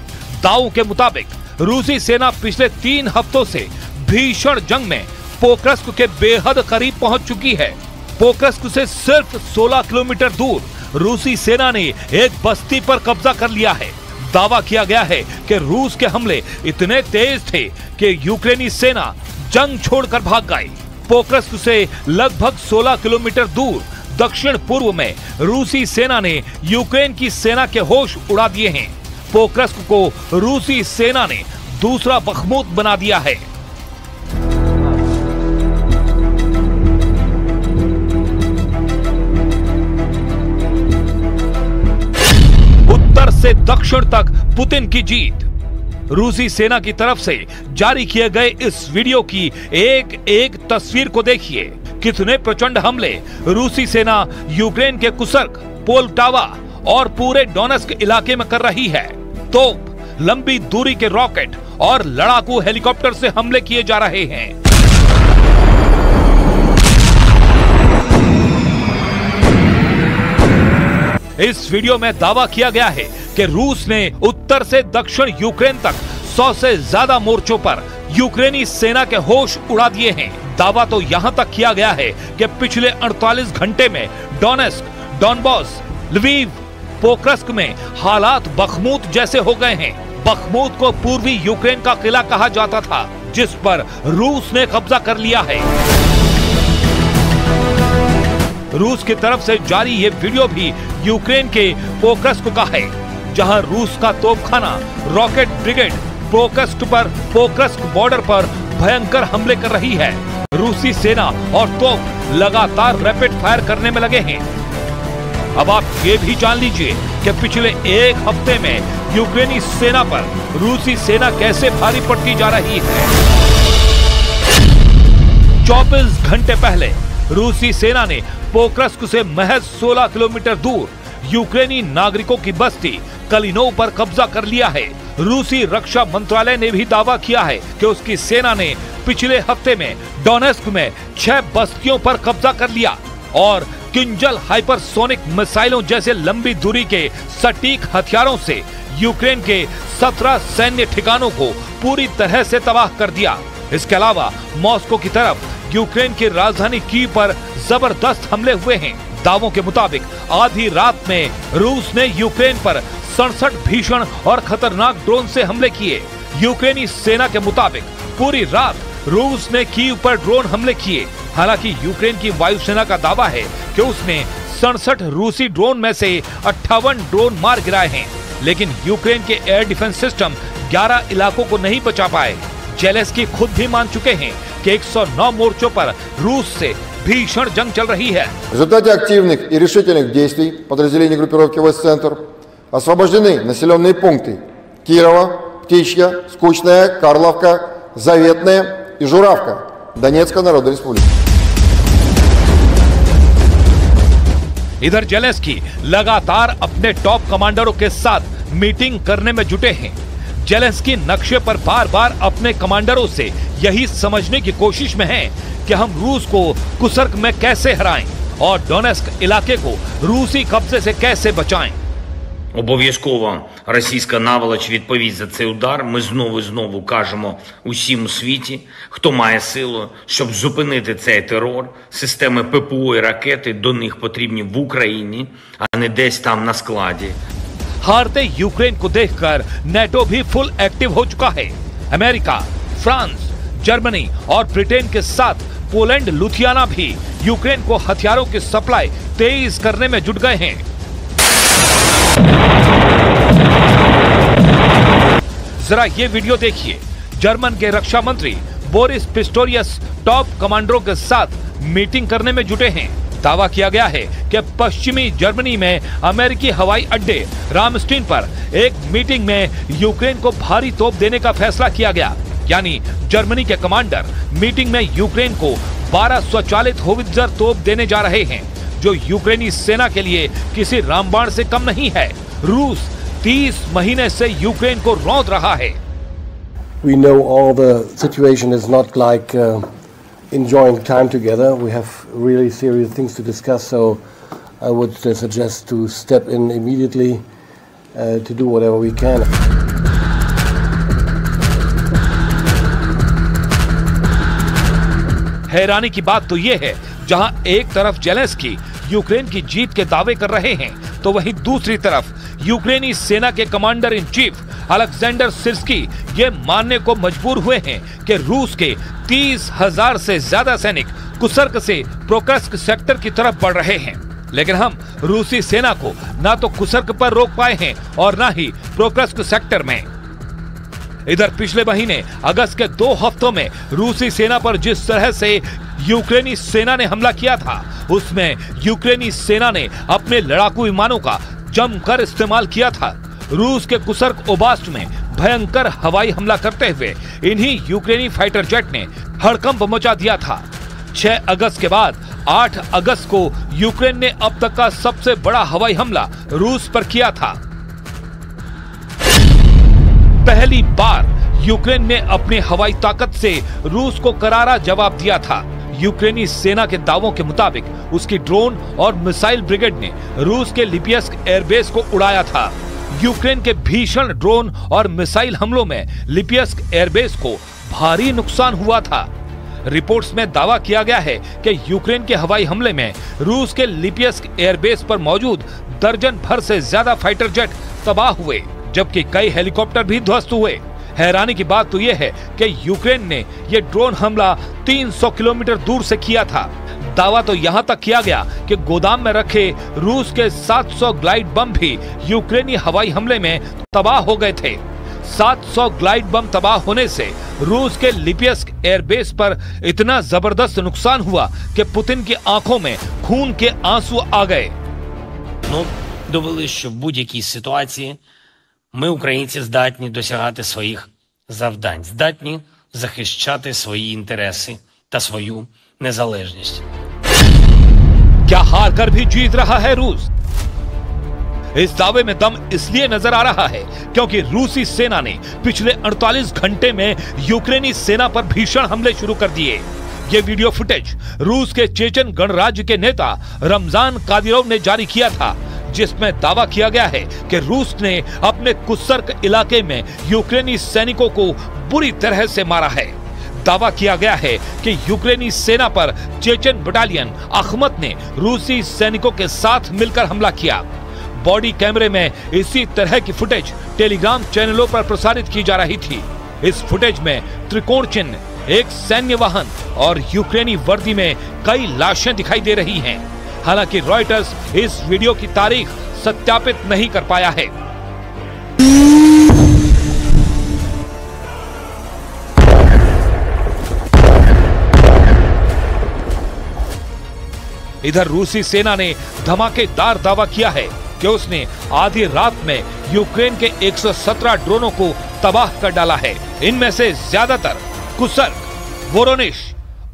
दावों के मुताबिक रूसी सेना पिछले 3 हफ्तों से भीषण जंग में पोक्रस्क के बेहद करीब पहुंच चुकी है। पोक्रस्क से सिर्फ 16 किलोमीटर दूर रूसी सेना ने एक बस्ती पर कब्जा कर लिया है। दावा किया गया है कि रूस के हमले इतने तेज थे कि यूक्रेनी सेना जंग छोड़कर भाग गई। पोक्रस्क से लगभग 16 किलोमीटर दूर दक्षिण पूर्व में रूसी सेना ने यूक्रेन की सेना के होश उड़ा दिए हैं। पोक्रस्क को रूसी सेना ने दूसरा बखमूत बना दिया है। से दक्षिण तक पुतिन की जीत। रूसी सेना की तरफ से जारी किए गए इस वीडियो की एक एक तस्वीर को देखिए। कितने प्रचंड हमले रूसी सेना यूक्रेन के कुर्स्क, पोल्टावा और पूरे डोनेस्क इलाके में कर रही है। तोप, लंबी दूरी के रॉकेट और लड़ाकू हेलीकॉप्टर से हमले किए जा रहे हैं। इस वीडियो में दावा किया गया है कि रूस ने उत्तर से दक्षिण यूक्रेन तक 100 से ज्यादा मोर्चों पर यूक्रेनी सेना के होश उड़ा दिए हैं। दावा तो यहां तक किया गया है कि पिछले 48 घंटे में डोनेस्क, डॉनबॉस, लवीव, पोक्रस्क में हालात बखमूत जैसे हो गए हैं। बखमूत को पूर्वी यूक्रेन का किला कहा जाता था, जिस पर रूस ने कब्जा कर लिया है। रूस की तरफ से जारी ये वीडियो भी यूक्रेन के पोक्रस्क का है, जहां रूस का तोपखाना रॉकेट ब्रिगेड पोक्रस्क बॉर्डर पर भयंकर हमले कर रही है। रूसी सेना और तोप लगातार रैपिड फायर करने में लगे हैं। अब आप ये भी जान लीजिए कि पिछले एक हफ्ते में यूक्रेनी सेना पर रूसी सेना कैसे भारी पड़ती जा रही है। 24 घंटे पहले रूसी सेना ने पोक्रस्क से महज 16 किलोमीटर दूर यूक्रेनी नागरिकों की बस्ती कलिनोव पर कब्जा कर लिया है। रूसी रक्षा मंत्रालय ने भी दावा किया है कि उसकी सेना ने पिछले हफ्ते में डोनेस्क में 6 बस्तियों पर कब्जा कर लिया और किंजल हाइपरसोनिक मिसाइलों जैसे लंबी दूरी के सटीक हथियारों से यूक्रेन के 17 सैन्य ठिकानों को पूरी तरह से तबाह कर दिया। इसके अलावा मॉस्को की तरफ यूक्रेन की राजधानी कीव पर जबरदस्त हमले हुए हैं। दावों के मुताबिक आधी रात में रूस ने यूक्रेन पर 67 भीषण और खतरनाक ड्रोन से हमले किए। यूक्रेनी सेना के मुताबिक पूरी रात रूस ने कीव पर ड्रोन हमले किए। हालांकि यूक्रेन की वायुसेना का दावा है कि उसने 67 रूसी ड्रोन में से 58 ड्रोन मार गिराए हैं, लेकिन यूक्रेन के एयर डिफेंस सिस्टम 11 इलाकों को नहीं बचा पाए। जेलेंस्की खुद भी मान चुके हैं कि 109 मोर्चों पर रूस से भीषण जंग चल रही है। В результате активных и решительных действий подразделений группировки Войск-Центр освобождены населенные пункты Кирова, Птичья, Скучная, Карловка, Заветная и Журавка Донецкой Народной Республики। इधर जेलेंस्की लगातार अपने टॉप कमांडरों के साथ मीटिंग करने में जुटे हैं। जेलेंस्की नक्शे पर बार बार अपने कमांडरों से यही समझने की कोशिश में हैं कि हम रूस को कुर्स्क में कैसे हराएं और डोनेस्क इलाके को रूसी कब्जे से कैसे बचाएं। Обов'язково російська наволоч відповість за цей удар. Ми знову і знову кажемо усім у світі, хто має силу, щоб зупинити цей терор. Системи ППО і ракети до них потрібні в Україні, а не десь там на складі. हारते यूक्रेन को देखकर नेटो भी फुल एक्टिव हो चुका है। अमेरिका, फ्रांस, जर्मनी और ब्रिटेन के साथ पोलैंड, लुथियाना भी यूक्रेन को हथियारों की सप्लाई तेज करने में जुट गए हैं। जरा ये वीडियो देखिए। जर्मन के रक्षा मंत्री बोरिस पिस्टोरियस टॉप कमांडरों के साथ मीटिंग करने में जुटे हैं। दावा किया गया है कि पश्चिमी जर्मनी में अमेरिकी हवाई अड्डे रामस्टीन पर एक मीटिंग में यूक्रेन को भारी तोप देने का फैसला किया गया। यानी जर्मनी के कमांडर मीटिंग में यूक्रेन को 12 स्वचालित होवित्जर तोप देने जा रहे हैं, जो यूक्रेनी सेना के लिए किसी रामबाण से कम नहीं है। रूस 30 महीने से यूक्रेन को रौंद रहा है। We know all the situation is not like enjoying time together. We have really serious things to discuss, so I would suggest to step in immediately to do whatever we can. हैरानी की बात तो ये है, जहां एक तरफ Zelensky Ukraine की जीत के दावे कर रहे हैं, तो वहीं दूसरी तरफ यूक्रेनी सेना के commander in chief Alexander Syrskyi ये मानने को मजबूर हुए हैं कि रूस के 30,000 से ज्यादा सैनिक कुर्स्क से पोक्रस्क सेक्टर की तरफ बढ़ रहे हैं। लेकिन हम रूसी सेना को ना तो कुर्स्क पर रोक पाए हैं और ना ही पोक्रस्क सेक्टर में। इधर पिछले महीने अगस्त के 2 हफ्तों में रूसी सेना पर जिस तरह से यूक्रेनी सेना ने हमला किया था, उसमें यूक्रेनी सेना ने अपने लड़ाकू विमानों का जमकर इस्तेमाल किया था। रूस के कुसर्क ओब्लास्ट में भयंकर हवाई हमला करते हुए इन्हीं यूक्रेनी फाइटर जेट ने हड़कंप मचा दिया था। 6 अगस्त के बाद 8 अगस्त को यूक्रेन ने अब तक का सबसे बड़ा हवाई हमला रूस पर किया था। पहली बार यूक्रेन ने अपने हवाई ताकत से रूस को करारा जवाब दिया था। यूक्रेनी सेना के दावों के मुताबिक उसकी ड्रोन और मिसाइल ब्रिगेड ने रूस के लिपियस्क एयरबेस को उड़ाया था। यूक्रेन के भीषण ड्रोन और मिसाइल हमलों में लिपियस्क एयरबेस को भारी नुकसान हुआ था। रिपोर्ट्स में दावा किया गया है कि यूक्रेन के हवाई हमले में रूस के लिपियस्क एयरबेस पर मौजूद दर्जन भर से ज्यादा फाइटर जेट तबाह हुए, जबकि कई हेलीकॉप्टर भी ध्वस्त हुए। हैरानी की बात तो यह है कि यूक्रेन ने यह ड्रोन हमला 300 किलोमीटर दूर से किया था। दावा तो यहां तक किया गया कि गोदाम में रखे रूस के 700 ग्लाइड बम भी यूक्रेनी हवाई हमले में तबाह हो गए थे। 700 ग्लाइड बम तबाह होने से रूस के लिपियस्क एयरबेस पर इतना जबरदस्त नुकसान हुआ कि पुतिन की आंखों में खून के आंसू आ गए। Довели, що в будь-якій ситуації ми, українці, здатні досягати своїх завдань, здатні захищати свої інтереси та свою незалежність. क्या हार कर भी जीत रहा है रूस? इस दावे में दम इसलिए नजर आ रहा है क्योंकि रूसी सेना ने पिछले 48 घंटे में यूक्रेनी सेना पर भीषण हमले शुरू कर दिए। ये वीडियो फुटेज रूस के चेचन गणराज्य के नेता रमजान कादिरोव ने जारी किया था, जिसमें दावा किया गया है कि रूस ने अपने कुसर्क इलाके में यूक्रेनी सैनिकों को बुरी तरह से मारा है। दावा किया गया है कि यूक्रेनी सेना पर चेचन बटालियन अखमत ने रूसी सैनिकों के साथ मिलकर हमला किया। बॉडी कैमरे में इसी तरह की फुटेज टेलीग्राम चैनलों पर प्रसारित की जा रही थी। इस फुटेज में त्रिकोण चिन्ह, एक सैन्य वाहन और यूक्रेनी वर्दी में कई लाशें दिखाई दे रही हैं। हालांकि रॉयटर्स इस वीडियो की तारीख सत्यापित नहीं कर पाया है। इधर रूसी सेना ने धमाकेदार दावा किया है कि उसने आधी रात में यूक्रेन के 117 ड्रोनों को तबाह कर डाला है। इनमें से ज्यादातर कुसर्क, वोरोनिश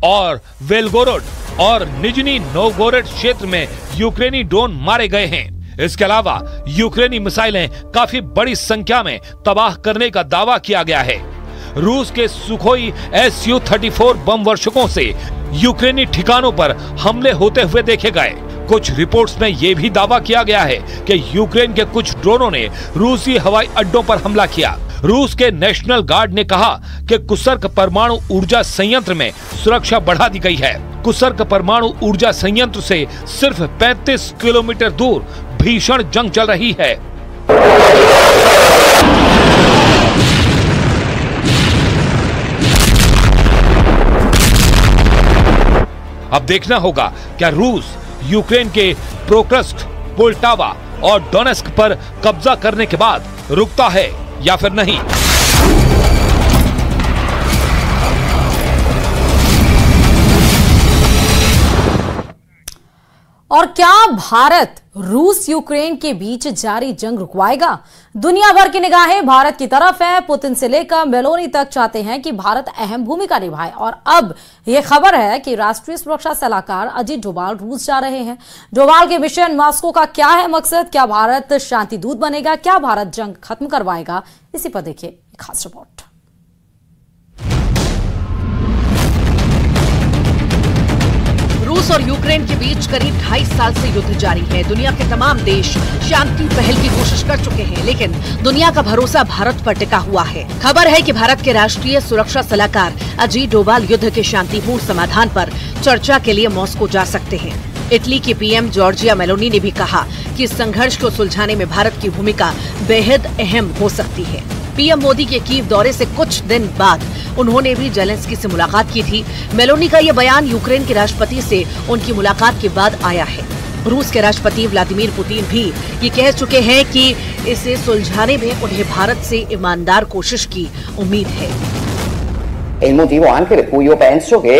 और वेलगोरोड और निजनी नोवगोरोड क्षेत्र में यूक्रेनी ड्रोन मारे गए हैं। इसके अलावा यूक्रेनी मिसाइलें काफी बड़ी संख्या में तबाह करने का दावा किया गया है। रूस के सुखोई Su-34 बम वर्षकों से यूक्रेनी ठिकानों पर हमले होते हुए देखे गए। कुछ रिपोर्ट्स में यह भी दावा किया गया है कि यूक्रेन के कुछ ड्रोनों ने रूसी हवाई अड्डों पर हमला किया। रूस के नेशनल गार्ड ने कहा कि कुसर्क परमाणु ऊर्जा संयंत्र में सुरक्षा बढ़ा दी गई है। कुसर्क परमाणु ऊर्जा संयंत्र से सिर्फ 35 किलोमीटर दूर भीषण जंग चल रही है। अब देखना होगा क्या रूस यूक्रेन के प्रोक्रस्ट, पोल्टावा और डोनेस्क पर कब्जा करने के बाद रुकता है या फिर नहीं। और क्या भारत रूस यूक्रेन के बीच जारी जंग रुकवाएगा? दुनिया भर की निगाहें भारत की तरफ है। पुतिन से लेकर मेलोनी तक चाहते हैं कि भारत अहम भूमिका निभाए और अब यह खबर है कि राष्ट्रीय सुरक्षा सलाहकार अजीत डोभाल रूस जा रहे हैं। डोभाल के मिशन मॉस्को का क्या है मकसद? क्या भारत शांति दूत बनेगा? क्या भारत जंग खत्म करवाएगा? इसी पर देखिए खास रिपोर्ट। रूस और यूक्रेन के बीच करीब 2.5 साल से युद्ध जारी है। दुनिया के तमाम देश शांति पहल की कोशिश कर चुके हैं, लेकिन दुनिया का भरोसा भारत पर टिका हुआ है। खबर है कि भारत के राष्ट्रीय सुरक्षा सलाहकार अजीत डोभाल युद्ध के शांतिपूर्ण समाधान पर चर्चा के लिए मॉस्को जा सकते हैं। इटली की पीएम जॉर्जिया मेलोनी ने भी कहा कि इस संघर्ष को सुलझाने में भारत की भूमिका बेहद अहम हो सकती है। पीएम मोदी के कीव दौरे से कुछ दिन बाद उन्होंने भी जेलेंस्की से मुलाकात की थी। मेलोनी का ये बयान यूक्रेन के राष्ट्रपति से उनकी मुलाकात के बाद आया है। रूस के राष्ट्रपति व्लादिमीर पुतिन भी ये कह चुके हैं कि इसे सुलझाने में उन्हें भारत से ईमानदार कोशिश की उम्मीद है। È il motivo anche per cui io penso che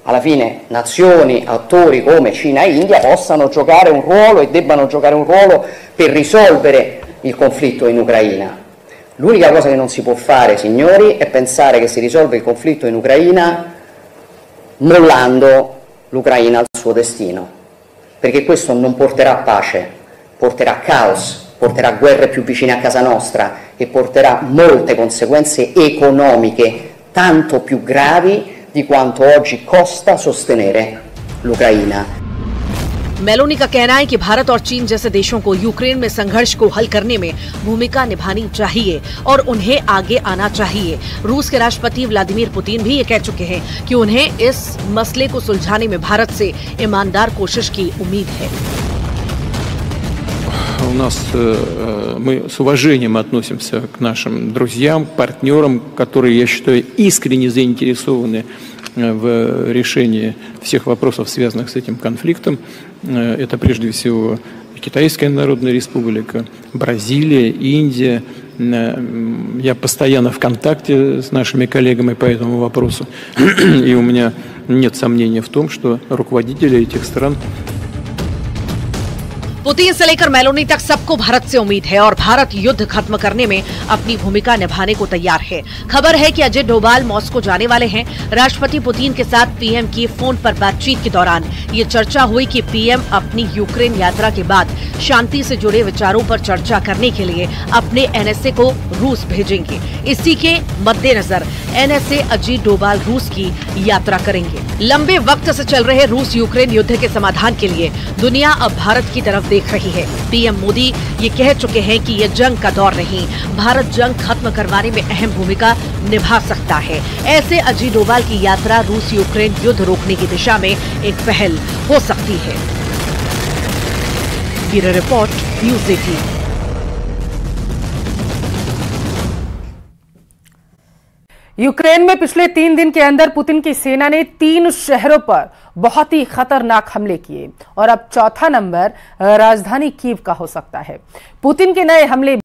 alla fine nazioni, attori come Cina e India possano giocare un ruolo e debbano giocare un ruolo per risolvere il conflitto in Ucraina. L'unica cosa che non si può fare, signori, è pensare che si risolve il conflitto in Ucraina mollando l'Ucraina al suo destino, perché questo non porterà pace, porterà caos, porterà guerre più vicine a casa nostra e porterà molte conseguenze economiche tanto più gravi di quanto oggi costa sostenere l'Ucraina. Meloni का कहना है कि भारत और चीन जैसे देशों को Ukraine में संघर्ष को हल करने में भूमिका निभानी चाहिए और उन्हें आगे आना चाहिए। रूस के राष्ट्रपति व्लादिमीर पुतिन भी ये कह चुके हैं कि उन्हें इस मसले को सुलझाने में भारत से ईमानदार कोशिश की उम्मीद है। У нас мы с уважением относимся к нашим друзьям, партнерам, которые, я считаю, искренне заинтересованы в решении всех вопросов, связанных с этим конфликтом. Это прежде всего Китайская Народная Республика, Бразилия, Индия. Я постоянно в контакте с нашими коллегами по этому вопросу. И у меня нет сомнения в том, что руководители этих стран पुतिन से लेकर मेलोनी तक सबको भारत से उम्मीद है और भारत युद्ध खत्म करने में अपनी भूमिका निभाने को तैयार है। खबर है कि अजय डोभाल मॉस्को जाने वाले हैं। राष्ट्रपति पुतिन के साथ पीएम की फोन पर बातचीत के दौरान ये चर्चा हुई कि पीएम अपनी यूक्रेन यात्रा के बाद शांति से जुड़े विचारों पर चर्चा करने के लिए अपने एनएसए को रूस भेजेंगे। इसी के मद्देनजर एनएसए अजीत डोभाल रूस की यात्रा करेंगे। लंबे वक्त से चल रहे रूस यूक्रेन युद्ध के समाधान के लिए दुनिया अब भारत की तरफ देख रही है। पीएम मोदी ये कह चुके हैं कि ये जंग का दौर नहीं, भारत जंग खत्म करवाने में अहम भूमिका निभा सकता है। ऐसे अजीत डोभाल की यात्रा रूस यूक्रेन युद्ध रोकने की दिशा में एक पहल हो सकती है। Bureau report, news 18। यूक्रेन में पिछले 3 दिन के अंदर पुतिन की सेना ने 3 शहरों पर बहुत ही खतरनाक हमले किए और अब चौथा नंबर राजधानी कीव का हो सकता है। पुतिन के नए हमले